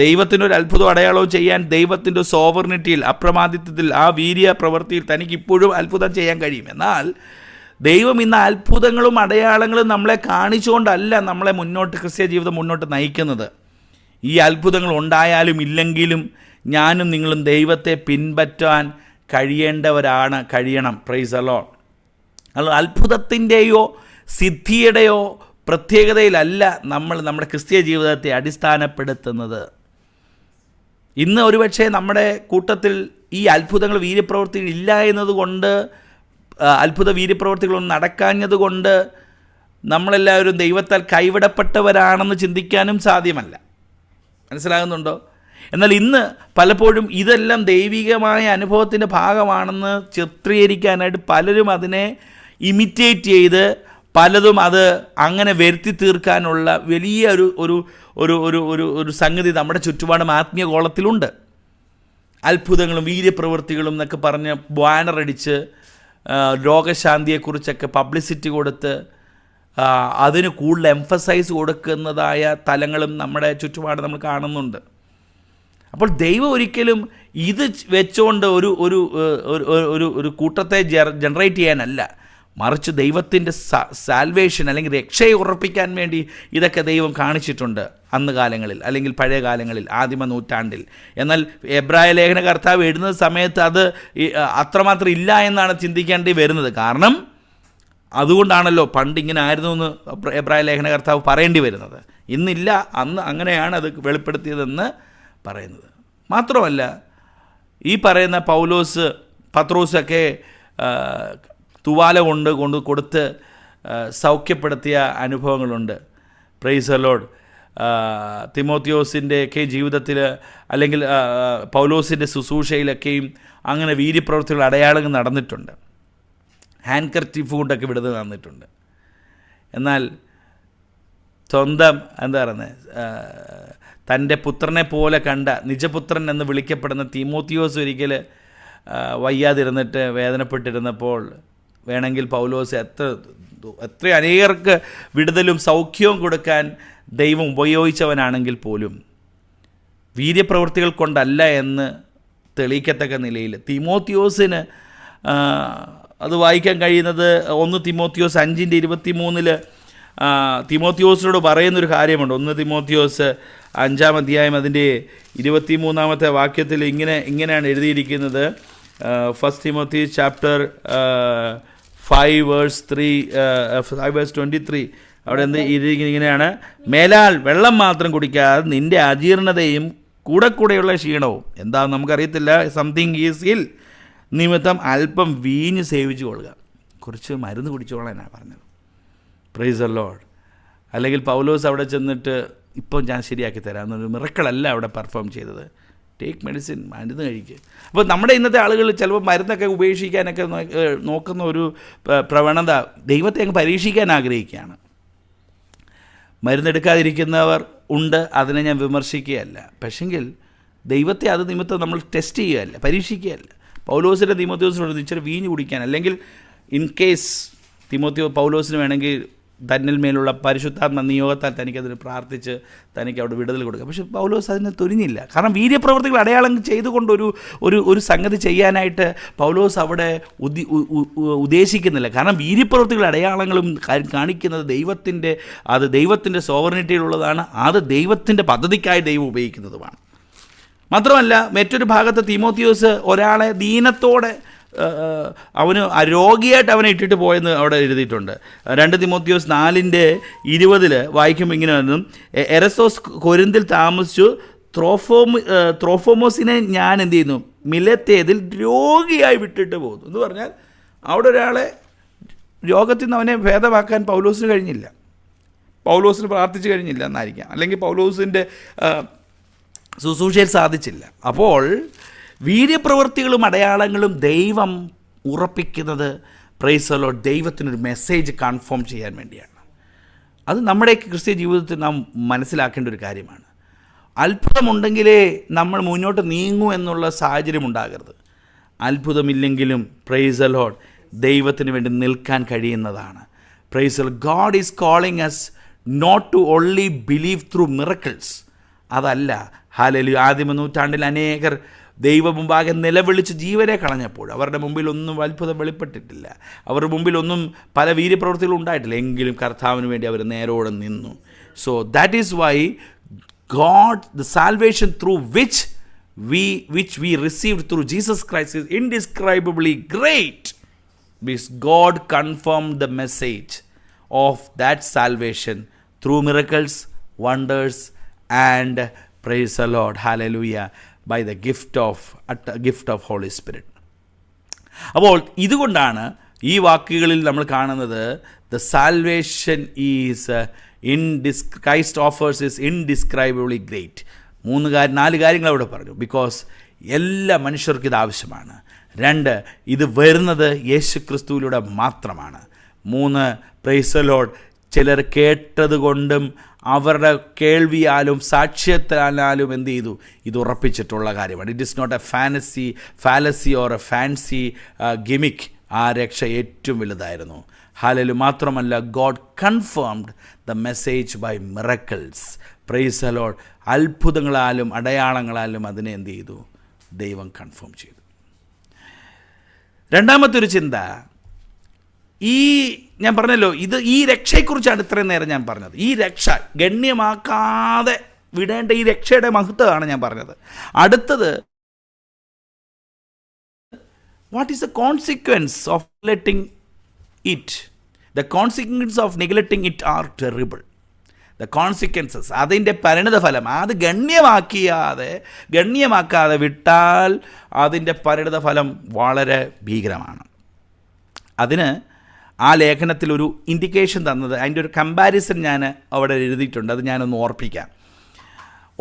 S1: ദൈവത്തിൻ്റെ ഒരു അത്ഭുതം അടയാളവും ചെയ്യാൻ ദൈവത്തിൻ്റെ സോവർണിറ്റിയിൽ, അപ്രമാദിത്വത്തിൽ, ആ വീര്യ പ്രവൃത്തിയിൽ തനിക്ക് ഇപ്പോഴും അത്ഭുതം ചെയ്യാൻ കഴിയും. എന്നാൽ ദൈവം ഇന്ന് അത്ഭുതങ്ങളും അടയാളങ്ങളും നമ്മളെ കാണിച്ചുകൊണ്ടല്ല നമ്മളെ മുന്നോട്ട്, ക്രിസ്ത്യ ജീവിതം മുന്നോട്ട് നയിക്കുന്നത്. ഈ അത്ഭുതങ്ങൾ ഉണ്ടായാലും ഇല്ലെങ്കിലും ഞാനും നിങ്ങളും ദൈവത്തെ പിൻപറ്റാൻ കഴിയണം. Praise the Lord. അത്ഭുതത്തിൻ്റെയോ സിദ്ധിയുടെയോ പ്രത്യേകതയിലല്ല നമ്മൾ നമ്മുടെ ക്രിസ്തീയ ജീവിതത്തെ അടിസ്ഥാനപ്പെടുത്തുന്നത്. ഇന്ന് ഒരുപക്ഷെ നമ്മുടെ കൂട്ടത്തിൽ ഈ അത്ഭുതങ്ങൾ, വീര്യപ്രവൃത്തികൾ ഇല്ല എന്നതുകൊണ്ട്, അത്ഭുത വീര്യപ്രവൃത്തികളൊന്നും നടക്കാഞ്ഞതുകൊണ്ട് നമ്മളെല്ലാവരും ദൈവത്താൽ കൈവിടപ്പെട്ടവരാണെന്ന് ചിന്തിക്കാനും സാധ്യമല്ല. മനസ്സിലാകുന്നുണ്ടോ? എന്നാൽ ഇന്ന് പലപ്പോഴും ഇതെല്ലാം ദൈവികമായ അനുഭവത്തിൻ്റെ ഭാഗമാണെന്ന് ചിത്രീകരിക്കാനായിട്ട് പലരും അതിനെ ഇമിറ്റേറ്റ് ചെയ്ത് പലതും അത് അങ്ങനെ വരുത്തി തീർക്കാനുള്ള വലിയ ഒരു സംഗതി നമ്മുടെ ചുറ്റുപാടും ആത്മീയ ഗോളത്തിലുണ്ട്. അത്ഭുതങ്ങളും വീര്യപ്രവൃത്തികളും എന്നൊക്കെ പറഞ്ഞ് ബാനറടിച്ച് രോഗശാന്തിയെക്കുറിച്ചൊക്കെ പബ്ലിസിറ്റി കൊടുത്ത് അതിന് കൂടുതൽ എംഫസൈസ് കൊടുക്കുന്നതായ തലങ്ങളും നമ്മുടെ ചുറ്റുപാട് നമ്മൾ കാണുന്നുണ്ട്. അപ്പോൾ ദൈവം ഒരിക്കലും ഇത് വെച്ചുകൊണ്ട് ഒരു കൂട്ടത്തെ ജനറേറ്റ് ചെയ്യാനല്ല, മറിച്ച് ദൈവത്തിൻ്റെ സാൽവേഷൻ അല്ലെങ്കിൽ രക്ഷയെ ഉറപ്പിക്കാൻ വേണ്ടി ഇതൊക്കെ ദൈവം കാണിച്ചിട്ടുണ്ട് അന്ന് കാലങ്ങളിൽ, അല്ലെങ്കിൽ പഴയ കാലങ്ങളിൽ, ആദിമ നൂറ്റാണ്ടിൽ. എന്നാൽ എബ്രായ ലേഖന കർത്താവ് എഴുതുന്ന സമയത്ത് അത് അത്രമാത്രം ഇല്ല എന്നാണ് ചിന്തിക്കേണ്ടി വരുന്നത്. കാരണം അതുകൊണ്ടാണല്ലോ പണ്ട് ഇങ്ങനെ ആയിരുന്നു എന്ന് എബ്രായ ലേഖന കർത്താവ് പറയേണ്ടി വരുന്നത്. ഇന്നില്ല, അന്ന് അങ്ങനെയാണ് അത് വെളിപ്പെടുത്തിയതെന്ന് പറയുന്നത്. മാത്രമല്ല, ഈ പറയുന്ന പൗലോസ്, പത്രോസൊക്കെ തുവാല കൊടുത്ത് സൗഖ്യപ്പെടുത്തിയ അനുഭവങ്ങളുണ്ട്. Price the Lord. തിമോത്തിയോസിൻ്റെയൊക്കെ ജീവിതത്തിൽ, അല്ലെങ്കിൽ പൗലോസിൻ്റെ ശുശ്രൂഷയിലൊക്കെയും അങ്ങനെ വീര്യപ്രവൃത്തികൾ, അടയാളങ്ങൾ നടന്നിട്ടുണ്ട്. ഹാൻഡ് കർച്ചീഫ് കൊണ്ടൊക്കെ വിടുതൽ നടന്നിട്ടുണ്ട്. എന്നാൽ സ്വന്തം തൻ്റെ പുത്രനെ പോലെ കണ്ട നിജപുത്രൻ എന്ന് വിളിക്കപ്പെടുന്ന തീമോത്തിയോസ് ഒരിക്കൽ വയ്യാതിരുന്നിട്ട് വേദനപ്പെട്ടിരുന്നപ്പോൾ വേണമെങ്കിൽ പൗലോസ് എത്ര അനേകർക്ക് വിടുതലും സൗഖ്യവും കൊടുക്കാൻ ദൈവം ഉപയോഗിച്ചവനാണെങ്കിൽ പോലും വീര്യപ്രവൃത്തികൾ കൊണ്ടല്ല എന്ന് തെളിയിക്കത്തക്ക നിലയിൽ തീമോത്തിയോസിന് അത് വായിക്കാൻ കഴിയുന്നത് 1 തിമോത്തിയോസ് 5:23 തിമോത്തിയോസിനോട് പറയുന്നൊരു കാര്യമുണ്ട്. 1 തിമോത്തിയോസ് 5-ാം അധ്യായം അതിൻ്റെ 23-ാമത്തെ വാക്യത്തിൽ ഇങ്ങനെയാണ് എഴുതിയിരിക്കുന്നത്. 1 തിമോത്തി ചാപ്റ്റർ 5:23 അവിടെ ഇങ്ങനെയാണ്: മേലാൽ വെള്ളം മാത്രം കുടിക്കാതെ നിൻ്റെ അജീർണതയും കൂടെയുള്ള ക്ഷീണവും, എന്താണെന്ന് നമുക്കറിയത്തില്ല, സംതിങ് ഈസ് ഇൽ നിമിത്തം അല്പം വീഞ്ഞ് സേവിച്ചു കൊള്ളുക. കുറച്ച് മരുന്ന് കുടിച്ചോളാനാണ് പറഞ്ഞത്. Price the Lord. അല്ലെങ്കിൽ പൗലോസ് അവിടെ ചെന്നിട്ട് ഇപ്പം ഞാൻ ശരിയാക്കി തരാം എന്നൊരു മിറക്കിളല്ല അവിടെ പെർഫോം ചെയ്തത്. ടേക്ക് മെഡിസിൻ, മരുന്ന് കഴിക്കുക. അപ്പോൾ നമ്മുടെ ഇന്നത്തെ ആളുകൾ ചിലപ്പോൾ മരുന്നൊക്കെ ഉപേക്ഷിക്കാനൊക്കെ നോക്കുന്ന ഒരു പ്രവണത ദൈവത്തെ അങ്ങ് പരീക്ഷിക്കാൻ ആഗ്രഹിക്കുകയാണ്. മരുന്നെടുക്കാതിരിക്കുന്നവർ ഉണ്ട്, അതിനെ ഞാൻ വിമർശിക്കുകയല്ല. പക്ഷെങ്കിൽ ദൈവത്തെ അത് നിമിത്തം നമ്മൾ ടെസ്റ്റ് ചെയ്യുകയല്ല, പരീക്ഷിക്കുകയല്ല. പൗലോസിൻ്റെ തിമോത്തിയോസിനോട് ഇച്ചിരി വീഞ്ഞ് കുടിക്കാൻ, അല്ലെങ്കിൽ ഇൻ കേസ് പൗലോസിന് വേണമെങ്കിൽ തന്നിൽ മേലുള്ള പരിശുദ്ധാത്മ നിയോഗത്താൽ തനിക്കതിന് പ്രാർത്ഥിച്ച് തനിക്ക് അവിടെ വിടുതൽ കൊടുക്കുക. പക്ഷേ പൗലോസ് അതിന് തുനിഞ്ഞില്ല. കാരണം വീര്യപ്രവൃത്തികൾ അടയാളം ചെയ്തുകൊണ്ട് ഒരു സംഗതി ചെയ്യാനായിട്ട് പൗലോസ് അവിടെ ഉദ്ദേശിക്കുന്നില്ല. കാരണം വീര്യപ്രവൃത്തികൾ അടയാളങ്ങളും കാണിക്കുന്നത് ദൈവത്തിൻ്റെ സോവറിനിറ്റിയിലുള്ളതാണ്. അത് ദൈവത്തിൻ്റെ പദ്ധതിക്കായി ദൈവം ഉപയോഗിക്കുന്നതുമാണ്. മാത്രമല്ല, മറ്റൊരു ഭാഗത്ത് തീമോത്തിയോസ് ഒരാളെ ദീനത്തോടെ അവന് രോഗിയായിട്ട് അവനെ ഇട്ടിട്ട് പോയെന്ന് അവിടെ എഴുതിയിട്ടുണ്ട്. 2 തിമോത്തിയോസ് 4:20 വായിക്കുമ്പോൾ ഇങ്ങനെ വന്നു: എരസോസ് കൊരിന്തിൽ താമസിച്ചു, ത്രോഫോമോസിനെ ഞാൻ എന്ത് ചെയ്യുന്നു, മിലത്തേതിൽ രോഗിയായി വിട്ടിട്ട് പോകുന്നു എന്ന് പറഞ്ഞാൽ അവിടെ ഒരാളെ രോഗത്തിൽ നിന്ന് അവനെ ഭേദമാക്കാൻ പൗലോസിന് കഴിഞ്ഞില്ല, പൗലോസിന് പ്രാർത്ഥിച്ചു കഴിഞ്ഞില്ല എന്നായിരിക്കാം, അല്ലെങ്കിൽ പൗലോസിൻ്റെ ശുശ്രൂഷയിൽ സാധിച്ചില്ല. അപ്പോൾ വീര്യപ്രവൃത്തികളും അടയാളങ്ങളും ദൈവം ഉറപ്പിക്കുന്നത് പ്രൈസ് ദി ലോർഡ് ദൈവത്തിനൊരു മെസ്സേജ് കൺഫേം ചെയ്യാൻ വേണ്ടിയാണ്. അത് നമ്മുടെ ക്രിസ്ത്യ ജീവിതത്തിൽ നാം മനസ്സിലാക്കേണ്ട ഒരു കാര്യമാണ്. അത്ഭുതമുണ്ടെങ്കിലേ നമ്മൾ മുന്നോട്ട് നീങ്ങൂ എന്നുള്ള സാഹചര്യം ഉണ്ടാകരുത്. അത്ഭുതമില്ലെങ്കിലും പ്രൈസ് ദി ലോർഡ് ദൈവത്തിന് വേണ്ടി നിൽക്കാൻ കഴിയുന്നതാണ്. Praise the Lord. God is calling us not to only believe through miracles. അതല്ല. ഹല്ലേലൂയ. ആദിമ നൂറ്റാണ്ടിൽ അനേകർ ദൈവം മുമ്പാകെ നിലവിളിച്ച് ജീവനെ കളഞ്ഞപ്പോൾ അവരുടെ മുമ്പിൽ ഒന്നും അത്ഭുതം വെളിപ്പെട്ടിട്ടില്ല. അവരുടെ മുമ്പിലൊന്നും പല വീര്യപ്രവൃത്തികളും ഉണ്ടായിട്ടില്ല. എങ്കിലും കർത്താവിന് വേണ്ടി അവർ നേരോടെ നിന്നു. So that is why God, the salvation through which we received through Jesus Christ is indescribably great, because God confirmed the message of that salvation through miracles, wonders, and praise the Lord, hallelujah, by the gift of Holy Spirit. അപ്പോൾ ഇതുകൊണ്ടാണ് ഈ വാക്കുകളിൽ നമ്മൾ കാണുന്നത് the salvation is Christ offers is indescribably great. 4 കാര്യങ്ങൾ അവിടെ പറഞ്ഞു. ബിക്കോസ് എല്ലാ മനുഷ്യർക്കും ഇത് ആവശ്യമാണ്. 2, ഇത് വരുന്നത് യേശു ക്രിസ്തുവിലൂടെ മാത്രമാണ്. 3, പ്രൈസ് ദി ലോർഡ്, ചിലർ കേട്ടതുകൊണ്ടും അവരുടെ കേൾവിയാലും സാക്ഷ്യത്താലും എന്ത് ചെയ്തു, ഇത് ഉറപ്പിച്ചിട്ടുള്ള കാര്യമാണ്. It is not a fallacy or a fancy gimmick. ആ രക്ഷ ഏറ്റവും വലുതായിരുന്നു. ഹല്ലേലൂയ. മാത്രമല്ല, God confirmed the message by miracles. Praise the Lord. അത്ഭുതങ്ങളാലും അടയാളങ്ങളാലും അതിനെ എന്ത് ചെയ്തു, ദൈവം കൺഫേം ചെയ്തു. രണ്ടാമത്തെ ഒരു ചിന്ത, ഞാൻ പറഞ്ഞല്ലോ, ഈ രക്ഷയെക്കുറിച്ചാണ് ഇത്രയും നേരം ഞാൻ പറഞ്ഞത്. ഈ രക്ഷ ഗണ്യമാക്കാതെ വിടേണ്ട ഈ രക്ഷയുടെ മഹത്വമാണ് ഞാൻ പറഞ്ഞത്. അടുത്തത്, what is the consequence of neglecting it? The consequences of neglecting it are terrible. The consequences, അതിൻ്റെ പരിണിതഫലം, അത് ഗണ്യമാക്കാതെ വിട്ടാൽ അതിൻ്റെ പരിണിതഫലം വളരെ ഭീകരമാണ്. അതിന് ആ ലേഖനത്തിലൊരു ഇൻഡിക്കേഷൻ തന്നത്, അതിൻ്റെ ഒരു കമ്പാരിസൺ ഞാൻ അവിടെ എഴുതിയിട്ടുണ്ട്. അത് ഞാനൊന്ന് ഓർപ്പിക്കാം.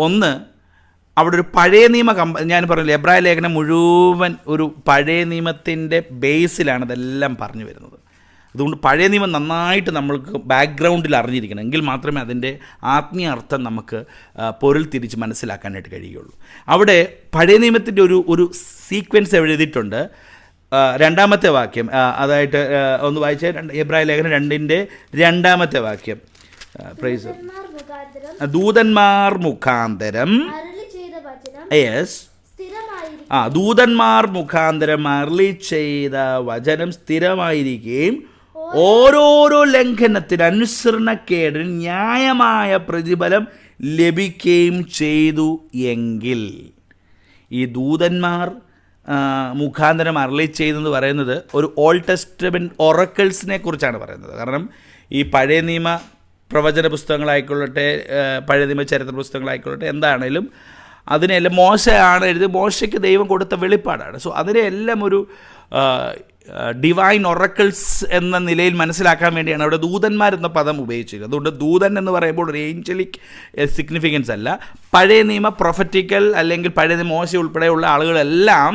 S1: ഒന്ന്, അവിടെ ഒരു പഴയ നിയമ ഞാൻ പറഞ്ഞില്ല, എബ്രായ ലേഖനം മുഴുവൻ ഒരു പഴയ നിയമത്തിൻ്റെ ബേസിലാണ് ഇതെല്ലാം പറഞ്ഞു വരുന്നത്. അതുകൊണ്ട് പഴയ നിയമം നന്നായിട്ട് നമ്മൾക്ക് ബാക്ക്ഗ്രൗണ്ടിൽ അറിഞ്ഞിരിക്കണം. എങ്കിൽ മാത്രമേ അതിൻ്റെ ആത്മീയ അർത്ഥം നമുക്ക് പൊരുൾ തിരിച്ച് മനസ്സിലാക്കാനായിട്ട് കഴിയുകയുള്ളൂ. അവിടെ പഴയ നിയമത്തിൻ്റെ ഒരു സീക്വൻസ് എഴുതിയിട്ടുണ്ട്. 2-ാമത്തെ വാക്യം, അതായിട്ട് ഒന്ന് വായിച്ച എബ്രായ ലേഖനം 2-ന്റെ 2-ാമത്തെ വാക്യം. പ്രൈസ് ദൂതന്മാർ മുഖാന്തരം ദൂതന്മാർ മുഖാന്തരം അരുളി ചെയ്ത വചനം സ്ഥിരമായിരിക്കുകയും ഓരോരോ ലംഘനത്തിന് അനുസരണക്കേടിന് ന്യായമായ പ്രതിഫലം ലഭിക്കുകയും ചെയ്തു എങ്കിൽ. ഈ ദൂതന്മാർ മുഖാന്തരം അരുളി ചെയ്തെന്ന് പറയുന്നത് ഒരു ഓൾഡ് ടെസ്റ്റമെൻറ്റ് ഒറക്കിൾസിനെ കുറിച്ചാണ് പറയുന്നത്. കാരണം ഈ പഴയ നിയമ പ്രവചന പുസ്തകങ്ങളായിക്കൊള്ളട്ടെ, പഴയ നിയമ ചരിത്ര പുസ്തകങ്ങളായിക്കൊള്ളട്ടെ, എന്താണേലും അതിനെല്ലാം മോശയാണ് എഴുതി, മോശയ്ക്ക് ദൈവം കൊടുത്ത വെളിപ്പാടാണ്. സോ അതിനെല്ലാം ഒരു ഡിവൈൻ ഒറക്കിൾസ് എന്ന നിലയിൽ മനസ്സിലാക്കാൻ വേണ്ടിയാണ് അവിടെ ദൂതന്മാരെന്ന പദം ഉപയോഗിച്ചത്. അതുകൊണ്ട് ദൂതൻ എന്ന് പറയുമ്പോൾ ഒരു ഏഞ്ചലിക് സിഗ്നിഫിക്കൻസ് അല്ല. പഴയ നിയമ പ്രൊഫറ്റിക്കൽ അല്ലെങ്കിൽ പഴയ നിയമ മോശ ഉൾപ്പെടെയുള്ള ആളുകളെല്ലാം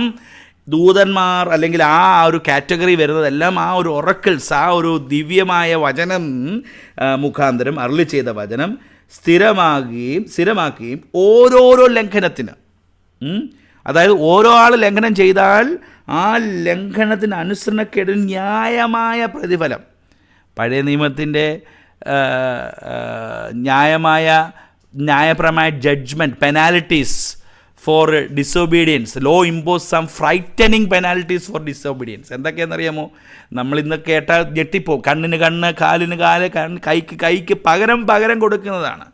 S1: ദൂതന്മാർ അല്ലെങ്കിൽ ആ ഒരു കാറ്റഗറി വരുന്നതെല്ലാം ആ ഒരു ഒറക്കിൾസ്, ആ ഒരു ദിവ്യമായ വചനം മുഖാന്തരം അരുളി ചെയ്ത വചനം സ്ഥിരമാക്കുകയും ഓരോരോ ലംഘനത്തിന്, അതായത് ഓരോ ആൾ ലംഘനം ചെയ്താൽ ആ ലംഘനത്തിന് അനുസരണക്കേടിന് ന്യായമായ പ്രതിഫലം, പഴയ നിയമത്തിൻ്റെ ന്യായപരമായ judgement, penalties for disobedience. Law impose some frightening penalties for disobedience. എന്തൊക്കെയാണെന്നറിയാമോ? നമ്മളിന്ന് കേട്ടാൽ ഞെട്ടിപ്പോവും. കണ്ണിന് കണ്ണ്, കാലിന് കാല്, കൈക്ക് പകരം കൊടുക്കുന്നതാണ്.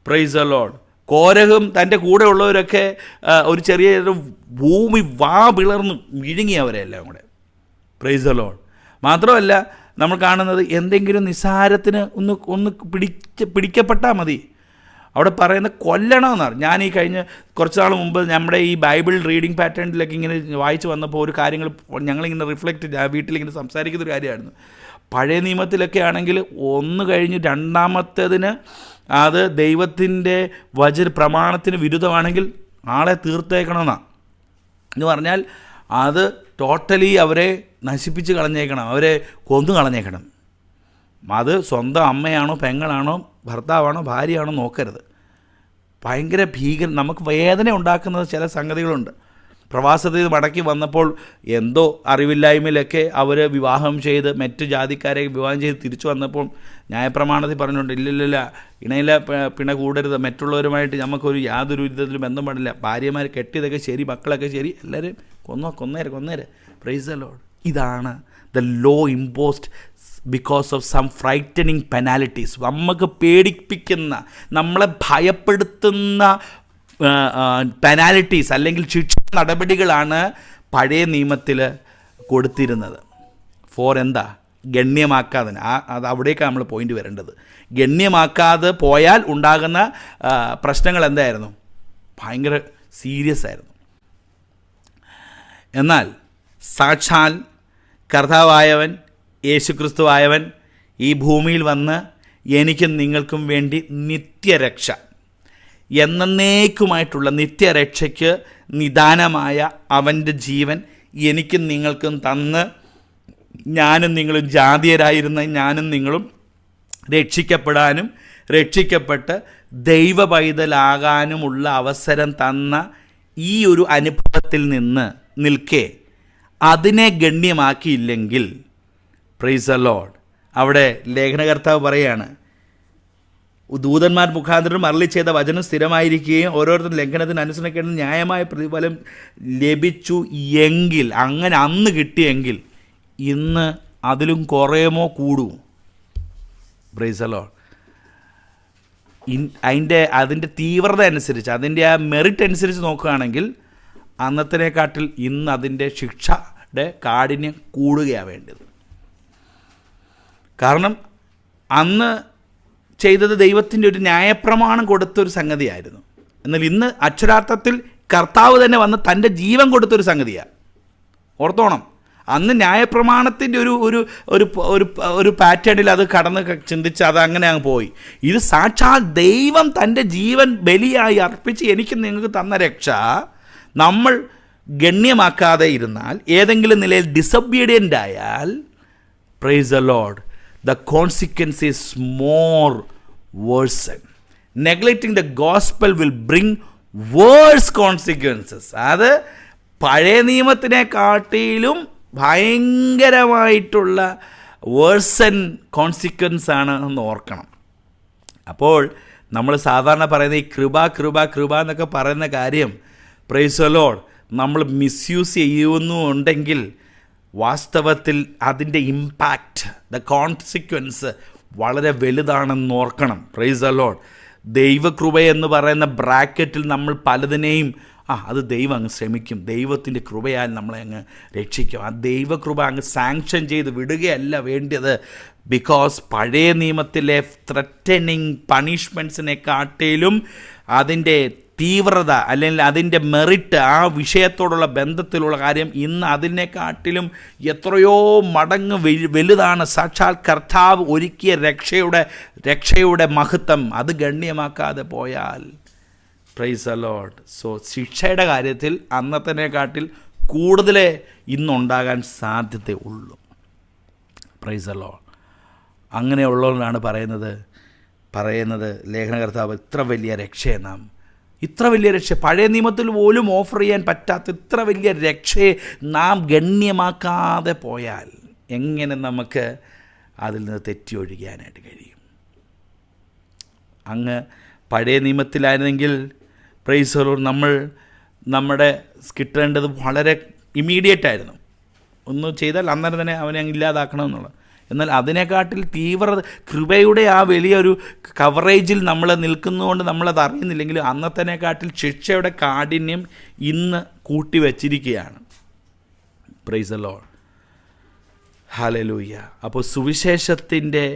S1: Price the Lord. കോരഹും തൻ്റെ കൂടെ ഉള്ളവരൊക്കെ ഒരു ചെറിയ ഭൂമി പിളർന്ന് വിഴുങ്ങി അവരെല്ലാം കൂടെ. Price the Lord. മാത്രമല്ല, നമ്മൾ കാണുന്നത് എന്തെങ്കിലും നിസ്സാരത്തിന് ഒന്ന് പിടിക്കപ്പെട്ടാൽ മതി, അവിടെ പറയുന്ന കൊല്ലണമെന്നാണ്. ഞാൻ ഈ കഴിഞ്ഞ കുറച്ച് നാൾ മുമ്പ് നമ്മുടെ ഈ ബൈബിൾ റീഡിങ് പാറ്റേണിലൊക്കെ ഇങ്ങനെ വായിച്ച് വന്നപ്പോൾ ഒരു കാര്യങ്ങൾ ഞങ്ങളിങ്ങനെ വീട്ടിലിങ്ങനെ സംസാരിക്കുന്നൊരു കാര്യമായിരുന്നു. പഴയ നിയമത്തിലൊക്കെ ആണെങ്കിൽ ഒന്ന് കഴിഞ്ഞ് രണ്ടാമത്തേതിന് അത് ദൈവത്തിൻ്റെ പ്രമാണത്തിന് വിരുദ്ധമാണെങ്കിൽ ആളെ തീർത്തേക്കണമെന്നാണ്. എന്ന് പറഞ്ഞാൽ അത് ടോട്ടലി അവരെ നശിപ്പിച്ച് കളഞ്ഞേക്കണം, അവരെ കൊന്നു കളഞ്ഞേക്കണം. അത് സ്വന്തം അമ്മയാണോ പെങ്ങളാണോ ഭർത്താവാണോ ഭാര്യയാണോ നോക്കരുത്. ഭയങ്കര നമുക്ക് വേദന ഉണ്ടാക്കുന്നത് ചില സംഗതികളുണ്ട്. പ്രവാസത്തിൽ മടക്കി വന്നപ്പോൾ എന്തോ അറിവില്ലായ്മയിലൊക്കെ അവർ വിവാഹം ചെയ്ത് മറ്റു ജാതിക്കാരെ വിവാഹം ചെയ്ത് തിരിച്ചു വന്നപ്പോൾ ന്യായപ്രമാണത്തിൽ പറഞ്ഞിട്ടുണ്ട്, ഇല്ലില്ല ഇണയിലെ പിണ കൂടരുത്, മറ്റുള്ളവരുമായിട്ട് നമുക്കൊരു യാതൊരു വിധത്തിലും ബന്ധം പാടില്ല, ഭാര്യമാർ കെട്ടിയതൊക്കെ ശരി, മക്കളൊക്കെ ശരി, എല്ലാവരും കൊന്നേരെ. Praise the Lord. ഇതാണ് the law imposed because of some frightening penalties. നമുക്ക് പേടിപ്പിക്കുന്ന, നമ്മളെ ഭയപ്പെടുത്തുന്ന പെനാലിറ്റീസ് അല്ലെങ്കിൽ ശിക്ഷ നടപടികളാണ് പഴയ നിയമത്തിൽ കൊടുത്തിരുന്നത്. എന്താ ഗണ്യമാക്കാതെ, അത് അവിടേക്കാണ് നമ്മൾ പോയിന്റ് വരേണ്ടത്. ഗണ്യമാക്കാതെ പോയാൽ ഉണ്ടാകുന്ന പ്രശ്നങ്ങൾ എന്തായിരുന്നു? ഭയങ്കര സീരിയസ് ആയിരുന്നു. എന്നാൽ സാക്ഷാൽ കർത്താവായവൻ യേശുക്രിസ്തുവായവൻ ഈ ഭൂമിയിൽ വന്ന് എനിക്കും നിങ്ങൾക്കും വേണ്ടി നിത്യരക്ഷ, എന്നേക്കുമായിട്ടുള്ള നിത്യരക്ഷയ്ക്ക് നിദാനമായ അവൻ്റെ ജീവൻ എനിക്കും നിങ്ങൾക്കും തന്ന് ഞാനും നിങ്ങളും ജാതീയരായിരുന്ന ഞാനും നിങ്ങളും രക്ഷിക്കപ്പെടാനും രക്ഷിക്കപ്പെട്ട് ദൈവ പൈതലാകാനുമുള്ള അവസരം തന്ന ഈ ഒരു അനുഭവത്തിൽ നിൽക്കെ അതിനെ ഗണ്യമാക്കിയില്ലെങ്കിൽ, പ്രൈസ് ദി ലോർഡ്, അവിടെ ലേഖനകർത്താവ് പറയാണ്, ദൂതന്മാർ മുഖാന്തരം അരുളി ചെയ്ത വചനം സ്ഥിരമായിരിക്കുകയും ഓരോരുത്തരും ലംഘനത്തിന് അനുസരിക്കേണ്ട ന്യായമായ പ്രതിഫലം ലഭിച്ചു എങ്കിൽ, അങ്ങനെ അന്ന് കിട്ടിയെങ്കിൽ ഇന്ന് അതിലും കുറയുമോ കൂടുമോ? Praise the Lord. അതിൻ്റെ തീവ്രത അനുസരിച്ച്, അതിൻ്റെ ആ മെറിറ്റ് അനുസരിച്ച് നോക്കുകയാണെങ്കിൽ അന്നത്തിനെക്കാട്ടിൽ ഇന്ന് അതിൻ്റെ ശിക്ഷയുടെ കാഠിന്യം കൂടുകയാണ് വേണ്ടത്. കാരണം അന്ന് ചെയ്തത് ദൈവത്തിൻ്റെ ഒരു ന്യായപ്രമാണം കൊടുത്തൊരു സംഗതിയായിരുന്നു. എന്നാൽ ഇന്ന് അക്ഷരാർത്ഥത്തിൽ കർത്താവ് തന്നെ വന്ന് തൻ്റെ ജീവൻ കൊടുത്തൊരു സംഗതിയാണ്. ഓർത്തോണം, അന്ന് ന്യായപ്രമാണത്തിൻ്റെ ഒരു പാറ്റേണിൽ അത് കടന്ന് ചിന്തിച്ച് അത് അങ്ങനെ അങ്ങ് പോയി. ഇത് സാക്ഷാൽ ദൈവം തൻ്റെ ജീവൻ ബലിയായി അർപ്പിച്ച് എനിക്ക് നിങ്ങൾക്ക് തന്ന രക്ഷ നമ്മൾ ഗണ്യമാക്കാതെ ഇരുന്നാൽ, ഏതെങ്കിലും നിലയിൽ ഡിസൊബീഡിയൻ്റ് ആയാൽ, price the Lord, the consequence is more worsen. Neglecting the gospel will bring worse consequences. അത് പഴയ നിയമത്തിനെക്കാട്ടിലും ഭയങ്കരമായിട്ടുള്ള വേഴ്സൺ കോൺസിക്വൻസ് ആണ് എന്ന് ഓർക്കണം. അപ്പോൾ നമ്മൾ സാധാരണ പറയുന്ന ഈ കൃപ എന്നൊക്കെ പറയുന്ന കാര്യം, പ്രൈസ് ദി ലോർഡ്, നമ്മൾ മിസ്യൂസ് ചെയ്യുന്നുണ്ടെങ്കിൽ വാസ്തവത്തിൽ അതിൻ്റെ ഇമ്പാക്റ്റ്, ദ കോൺസിക്വൻസ് വളരെ വലുതാണെന്ന് ഓർക്കണം. Price the Lord. ദൈവകൃപ എന്ന് പറയുന്ന ബ്രാക്കറ്റിൽ നമ്മൾ പലതിനെയും അത് ദൈവം അങ്ങ് ശ്രമിക്കും, ദൈവത്തിൻ്റെ കൃപയാൽ നമ്മളെ അങ്ങ് രക്ഷിക്കും. ആ ദൈവകൃപ അങ്ങ് സാങ്ഷൻ ചെയ്ത് വിടുകയല്ല വേണ്ടത്. ബിക്കോസ് പഴയ നിയമത്തിലെ ത്രറ്റനിങ് പണിഷ്മെൻറ്റ്സിനെക്കാട്ടിലും അതിൻ്റെ തീവ്രത അല്ലെങ്കിൽ അതിൻ്റെ മെറിറ്റ്, ആ വിഷയത്തോടുള്ള ബന്ധത്തിലുള്ള കാര്യം ഇന്ന് അതിനെക്കാട്ടിലും എത്രയോ മടങ്ങ് വലുതാണ്. സാക്ഷാൽ കർത്താവ് ഒരുക്കിയ രക്ഷയുടെ മഹത്വം അത് ഗണ്യമാക്കാതെ പോയാൽ, പ്രൈസ് ദി ലോർഡ്. സോ ശിക്ഷയുടെ കാര്യത്തിൽ അന്നത്തിനെക്കാട്ടിൽ കൂടുതൽ ഇന്നുണ്ടാകാൻ സാധ്യതയുള്ളൂ. Price the Lord. അങ്ങനെയുള്ളവരാണ് പറയുന്നത് ലേഖനകർത്താവ്, ഇത്ര വലിയ രക്ഷയെ ഇത്ര വലിയ രക്ഷ പഴയ നിയമത്തിൽ പോലും ഓഫർ ചെയ്യാൻ പറ്റാത്ത ഇത്ര വലിയ രക്ഷയെ നാം ഗണ്യമാക്കാതെ പോയാൽ എങ്ങനെ നമുക്ക് അതിൽ നിന്ന് തെറ്റി ഒഴിയാനായിട്ട് കഴിയും? അങ്ങ് പഴയ നിയമത്തിലായിരുന്നെങ്കിൽ, പ്രൈസ് ദി ലോർഡ്, നമ്മുടെ കിട്ടേണ്ടത് വളരെ ഇമ്മീഡിയറ്റായിരുന്നു. ഒന്ന് ചെയ്താൽ അന്നേരം തന്നെ അവനെ അങ്ങ് ഇല്ലാതാക്കണമെന്നുള്ളത്. എന്നാൽ അതിനെക്കാട്ടിൽ തീവ്രത, കൃപയുടെ ആ വലിയൊരു കവറേജിൽ നമ്മൾ നിൽക്കുന്നതുകൊണ്ട് നമ്മളത് അറിയുന്നില്ലെങ്കിൽ അന്നത്തേക്കാട്ടിൽ ശിക്ഷയുടെ കാഠിന്യം ഇന്ന് കൂട്ടി വച്ചിരിക്കുകയാണ്. Price the Lord. ഹല്ലേലൂയ. അപ്പോൾ സുവിശേഷത്തിൻ്റെ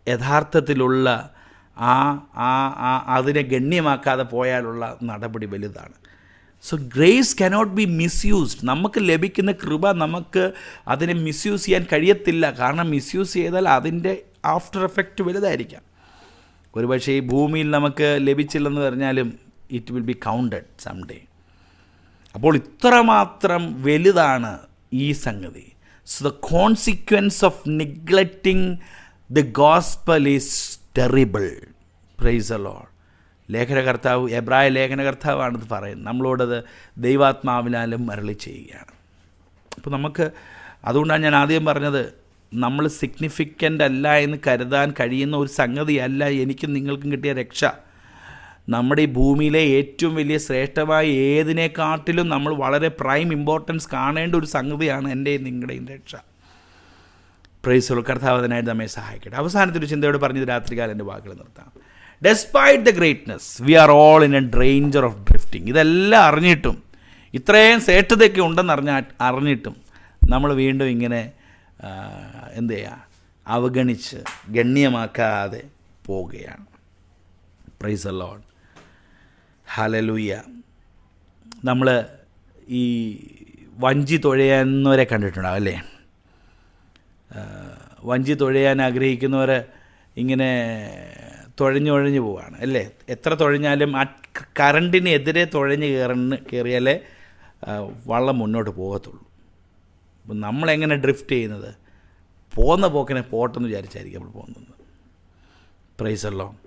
S1: യഥാർത്ഥത്തിലുള്ള അതിനെ ഗണ്യമാക്കാതെ പോയാലുള്ള നടപടി വലുതാണ്. So grace cannot be misused. നമുക്ക് ലഭിക്കുന്ന കൃപ നമുക്ക് അതിനെ മിസ്യൂസ് ചെയ്യാൻ കഴിയത്തില്ല. കാരണം മിസ്യൂസ് ചെയ്താൽ അതിൻ്റെ ആഫ്റ്റർ എഫക്റ്റ് വലുതായിരിക്കാം. ഒരുപക്ഷേ ഈ ഭൂമിയിൽ നമുക്ക് ലഭിച്ചില്ലെന്ന് പറഞ്ഞാലും it will be counted some day. അപ്പോൾ ഇത്രമാത്രം വലുതാണ് ഈ സംഗതി. So the consequence of neglecting the gospel is terrible. Praise the lord. ലേഖനകർത്താവ്, എബ്രായ ലേഖനകർത്താവാണിത് പറയുന്നത്. നമ്മളോടത് ദൈവാത്മാവിനാലും അരുളി ചെയ്യുകയാണ്. അപ്പോൾ നമുക്ക്, അതുകൊണ്ടാണ് ഞാൻ ആദ്യം പറഞ്ഞത്, നമ്മൾ സിഗ്നിഫിക്കൻ്റ് അല്ല എന്ന് കരുതാൻ കഴിയുന്ന ഒരു സംഗതിയല്ല എനിക്കും നിങ്ങൾക്കും കിട്ടിയ രക്ഷ. നമ്മുടെ ഈ ഭൂമിയിലെ ഏറ്റവും വലിയ ശ്രേഷ്ഠമായ ഏതിനെക്കാട്ടിലും നമ്മൾ വളരെ പ്രൈം ഇമ്പോർട്ടൻസ് കാണേണ്ട ഒരു സംഗതിയാണ് എൻ്റെയും നിങ്ങളുടെയും രക്ഷ. Price the Lord. കർത്താവ് അതിനായിട്ട് നമ്മെ സഹായിക്കട്ടെ. അവസാനത്തൊരു ചിന്തയോട് പറഞ്ഞത് രാത്രികാലം എൻ്റെ വാക്കുകൾ നിർത്താം. Despite the greatness we are all in a danger of drifting. ഇതെല്ലാം അറിഞ്ഞിട്ടും, ഇത്രയും ശ്രേഷ്ഠതയൊക്കെ ഉണ്ടെന്ന് അറിഞ്ഞിട്ടും നമ്മൾ വീണ്ടും ഇങ്ങനെ എന്ത് ചെയ്യുക, അവഗണിച്ച് ഗണ്യമാക്കാതെ പോവുകയാണ്. Price the Lord. ഹല്ലേലൂയ. നമ്മൾ ഈ വഞ്ചി തുഴയുന്നവരെ കണ്ടിട്ടുണ്ടാവും അല്ലേ? വഞ്ചി തുഴയാൻ ആഗ്രഹിക്കുന്നവർ ഇങ്ങനെ തുഴഞ്ഞുഴഞ്ഞ് പോവുകയാണ് അല്ലേ? എത്ര തുഴഞ്ഞാലും ആ കറണ്ടിനെതിരെ തുഴഞ്ഞ് കയറിയാലേ വള്ളം മുന്നോട്ട് പോകത്തുള്ളൂ. അപ്പം നമ്മളെങ്ങനെ ഡ്രിഫ്റ്റ് ചെയ്യുന്നത്? പോകുന്ന പോക്കിനെ പോട്ടെന്ന് വിചാരിച്ചായിരിക്കും നമ്മൾ പോകുന്നത്. Price the Lord.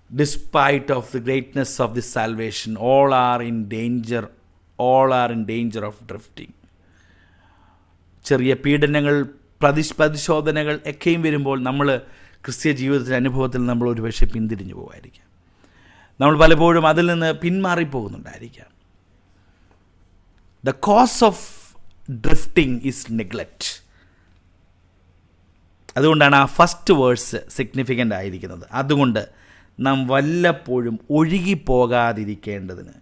S1: Despite of the greatness of this salvation, all are in danger of drifting. ചെറിയ പീഡനങ്ങൾ, പരിശോധനകൾ ഒക്കെയും വരുമ്പോൾ നമ്മൾ ക്രിസ്തീയ ജീവിതത്തിൻ്റെ അനുഭവത്തിൽ നമ്മൾ ഒരു പക്ഷേ പിന്തിരിഞ്ഞു പോകുമായിരിക്കാം. നമ്മൾ പലപ്പോഴും അതിൽ നിന്ന് പിന്മാറിപ്പോകുന്നുണ്ടായിരിക്കാം. The cause of drifting is neglect. അതുകൊണ്ടാണ് ആ ഫസ്റ്റ് വേഴ്സ് സിഗ്നിഫിക്കൻ്റ് ആയിരിക്കുന്നത്. അതുകൊണ്ട് നാം വല്ലപ്പോഴും ഒഴുകിപ്പോകാതിരിക്കേണ്ടതിന്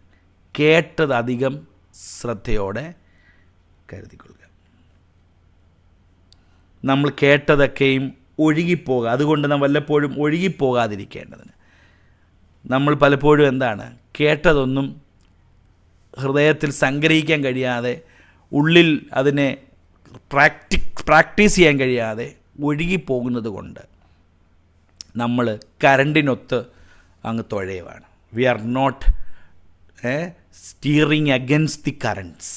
S1: കേട്ടത് അധികം ശ്രദ്ധയോടെ കരുതിക്കൊള്ളുക. നമ്മൾ കേട്ടതൊക്കെയും അതുകൊണ്ട് നാം വല്ലപ്പോഴും ഒഴുകിപ്പോകാതിരിക്കേണ്ടതിന്. നമ്മൾ പലപ്പോഴും എന്താണ്, കേട്ടതൊന്നും ഹൃദയത്തിൽ സംഗ്രഹിക്കാൻ കഴിയാതെ, ഉള്ളിൽ അതിനെ പ്രാക്ടീസ് ചെയ്യാൻ കഴിയാതെ ഒഴുകിപ്പോകുന്നത് കൊണ്ട് നമ്മൾ കറണ്ടിനൊത്ത് അങ്ങ് തുഴയുവാണ്. We are not steering against the currents.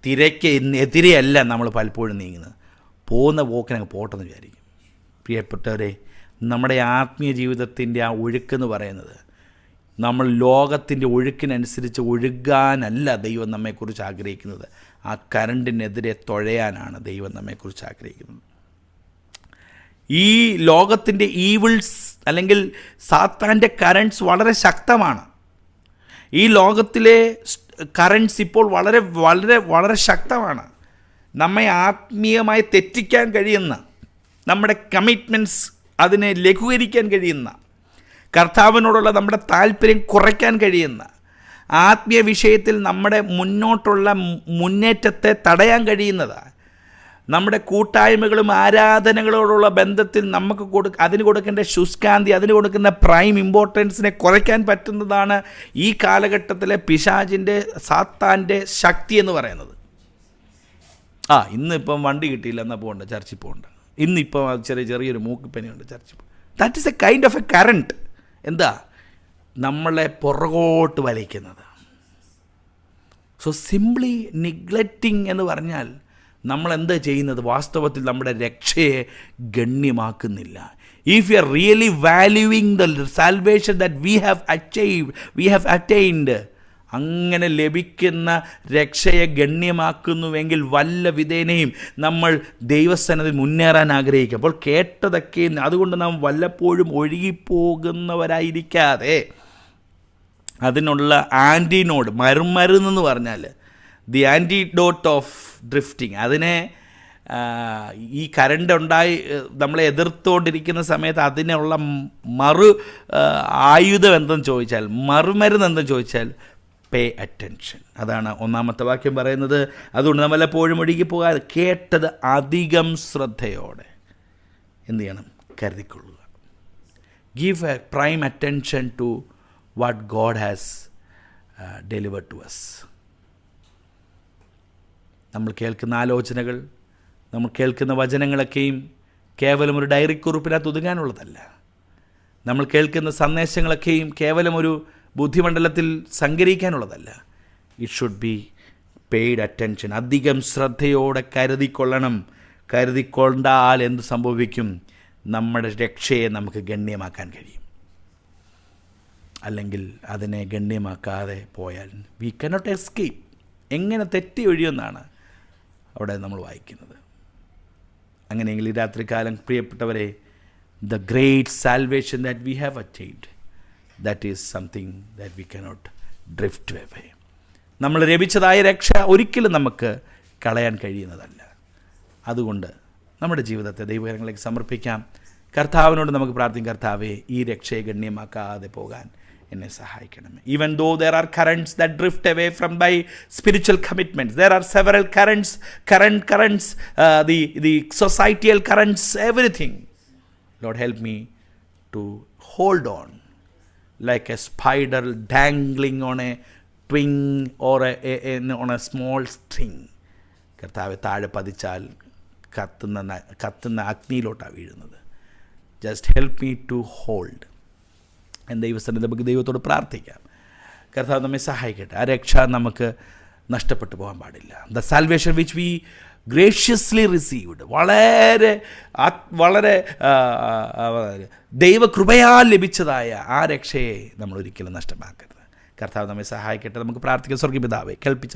S1: തിരയ്ക്ക് എതിരെയല്ല നമ്മൾ പലപ്പോഴും നീങ്ങുന്നത്. പോകുന്ന പോക്കിനങ്ങ് പോട്ടെന്ന് വിചാരിക്കും. പ്രിയപ്പെട്ടവരെ, നമ്മുടെ ആത്മീയ ജീവിതത്തിൻ്റെ ആ ഒഴുക്കെന്ന് പറയുന്നത്, നമ്മൾ ലോകത്തിൻ്റെ ഒഴുക്കിനനുസരിച്ച് ഒഴുകാനല്ല ദൈവം നമ്മെക്കുറിച്ച് ആഗ്രഹിക്കുന്നത്. ആ കറണ്ടിനെതിരെ തുഴയാനാണ് ദൈവം നമ്മെക്കുറിച്ച് ആഗ്രഹിക്കുന്നത്. ഈ ലോകത്തിൻ്റെ ഈവിൾസ് അല്ലെങ്കിൽ സാത്താൻ്റെ കറൻറ്റ്സ് വളരെ ശക്തമാണ്. ഈ ലോകത്തിലെ കറൻറ്റ്സ് ഇപ്പോൾ വളരെ വളരെ വളരെ ശക്തമാണ്. നമ്മെ ആത്മീയമായി തെറ്റിക്കാൻ കഴിയുന്ന, നമ്മുടെ കമ്മിറ്റ്മെൻറ്റ്സ് അതിനെ ലഘൂകരിക്കാൻ കഴിയുന്ന, കർത്താവിനോടുള്ള നമ്മുടെ താല്പര്യം കുറയ്ക്കാൻ കഴിയുന്ന, ആത്മീയ വിഷയത്തിൽ നമ്മുടെ മുന്നോട്ടുള്ള മുന്നേറ്റത്തെ തടയാൻ കഴിയുന്നതാണ്. നമ്മുടെ കൂട്ടായ്മകളും ആരാധനകളോടുള്ള ബന്ധത്തിൽ നമുക്ക് അതിന് കൊടുക്കേണ്ട ശുഷ്കാന്തി, അതിന് കൊടുക്കുന്ന പ്രൈം ഇമ്പോർട്ടൻസിനെ കുറയ്ക്കാൻ പറ്റുന്നതാണ് ഈ കാലഘട്ടത്തിലെ പിശാചിൻ്റെ, സാത്താൻ്റെ ശക്തി എന്ന് പറയുന്നത്. ഇന്നിപ്പം വണ്ടി കിട്ടിയില്ല, എന്നാൽ പോകണ്ട, ചർച്ചിൽ പോകണ്ട. ഇന്നിപ്പം ചെറിയൊരു മൂക്കിപ്പനിയുണ്ട്, ചർച്ചിൽ പോകും. That is A kind of A current. എന്താ? നമ്മളെ പുറകോട്ട് വലിക്കുന്നത്. സോ സിംപ്ലി നിഗ്ലക്റ്റിംഗ് എന്ന് പറഞ്ഞാൽ നമ്മൾ എന്താ ചെയ്യുന്നത്? വാസ്തവത്തിൽ നമ്മുടെ രക്ഷയെ ഗണ്യമാക്കുന്നില്ല. If you are really valuing the salvation that we have attained, അങ്ങനെ ലഭിക്കുന്ന രക്ഷയെ ഗണ്യമാക്കുന്നുവെങ്കിൽ വല്ല വിധേനയും നമ്മൾ ദൈവസന്നിധിയിൽ മുന്നേറാൻ ആഗ്രഹിക്കും. അപ്പോൾ കേട്ടതൊക്കെ, അതുകൊണ്ട് നാം വല്ലപ്പോഴും ഒഴുകിപ്പോകുന്നവരായിരിക്കാതെ അതിനുള്ള ആൻറ്റിനോട്, മരുന്നെന്ന് പറഞ്ഞാൽ ദി ആൻറ്റിഡോട്ട് ഓഫ് ഡ്രിഫ്റ്റിംഗ്, അതിനെ ഈ കറണ്ട് നമ്മളെ എതിർത്തുകൊണ്ടിരിക്കുന്ന സമയത്ത് അതിനുള്ള ആയുധം എന്തെന്ന് ചോദിച്ചാൽ, മറുമരുന്ന് എന്തെന്ന് ചോദിച്ചാൽ പേ അറ്റൻഷൻ. അതാണ് ഒന്നാമത്തെ വാക്യം പറയുന്നത്. അതുകൊണ്ട് നമ്മൾ എപ്പോഴും ഒഴുകി പോകാതെ കേട്ടത് അധികം ശ്രദ്ധയോടെ എന്ത് ചെയ്യണം? കരുതിക്കൊള്ളുക. Give a prime attention to what God has delivered to us. നമ്മൾ കേൾക്കുന്ന ആലോചനകൾ, നമ്മൾ കേൾക്കുന്ന വചനങ്ങളൊക്കെയും കേവലം ഒരു ഡയറി കുറിപ്പിനകത്ത് ഒതുങ്ങാനുള്ളതല്ല. നമ്മൾ കേൾക്കുന്ന സന്ദേശങ്ങളൊക്കെയും കേവലം ഒരു ബുദ്ധിമണ്ഡലത്തിൽ സംഗ്രഹിക്കാനുള്ളതല്ല. It should be paid attention. അധികം ശ്രദ്ധയോടെ കരുതിക്കൊള്ളണം. കരുതിക്കൊണ്ടാൽ എന്ത് സംഭവിക്കും? നമ്മുടെ രക്ഷയെ നമുക്ക് ഗണ്യമാക്കാൻ കഴിയും. അല്ലെങ്കിൽ അതിനെ ഗണ്യമാക്കാതെ പോയാൽ വി കനോട്ട് എസ്കേപ്പ്. എങ്ങനെ തെറ്റി ഒഴിയുമെന്നാണ് അവിടെ നമ്മൾ വായിക്കുന്നത്. അങ്ങനെയെങ്കിൽ ഈ രാത്രികാലം പ്രിയപ്പെട്ടവരെ, the great salvation that we have achieved, that is something that we cannot drift away. നമ്മൾ ലഭിച്ചതായ രക്ഷ ഒരിക്കലും നമുക്ക് കളയാൻ കഴിയുന്നതല്ല. അതുകൊണ്ട് നമ്മുടെ ജീവിതത്തെ ദൈവകരങ്ങളിലേക്ക് സമർപ്പിക്കാം. കർത്താവിനോട് നമുക്ക് പ്രാർത്ഥിക്കാം, കർത്താവേ, ഈ രക്ഷയെ ഗണ്യമാക്കാതെ പോകാൻ എന്നെ സഹായിക്കണം. Even though there are currents that drift away from my spiritual commitments, there are several currents, the societal currents, everything. Lord, help me to hold on like a spider dangling on a twig or on a small string. കർത്താവെ, താഴെ പതിച്ചാൽ കത്തുന്ന അഗ്നിയിലോട്ടാണ് വീഴുന്നത്. Just help me to hold. ദൈവസ്ഥലത്ത് നമുക്ക് ദൈവത്തോട് പ്രാർത്ഥിക്കാം. കർത്താവ് നമ്മെ സഹായിക്കട്ടെ. ആ രക്ഷ നമുക്ക് നഷ്ടപ്പെട്ടു പോകാൻ പാടില്ല. The salvation which we graciously received, വളരെ ദൈവകൃപയാൽ ലഭിച്ചതായ ആ രക്ഷയെ നമ്മൾ ഒരിക്കലും നഷ്ടമാക്കരുത്. കർത്താവ് നമ്മെ സഹായിക്കട്ടെ. നമുക്ക് പ്രാർത്ഥിക്കാം. സ്വർഗ്ഗപിതാവേ, കേൾപ്പിച്ച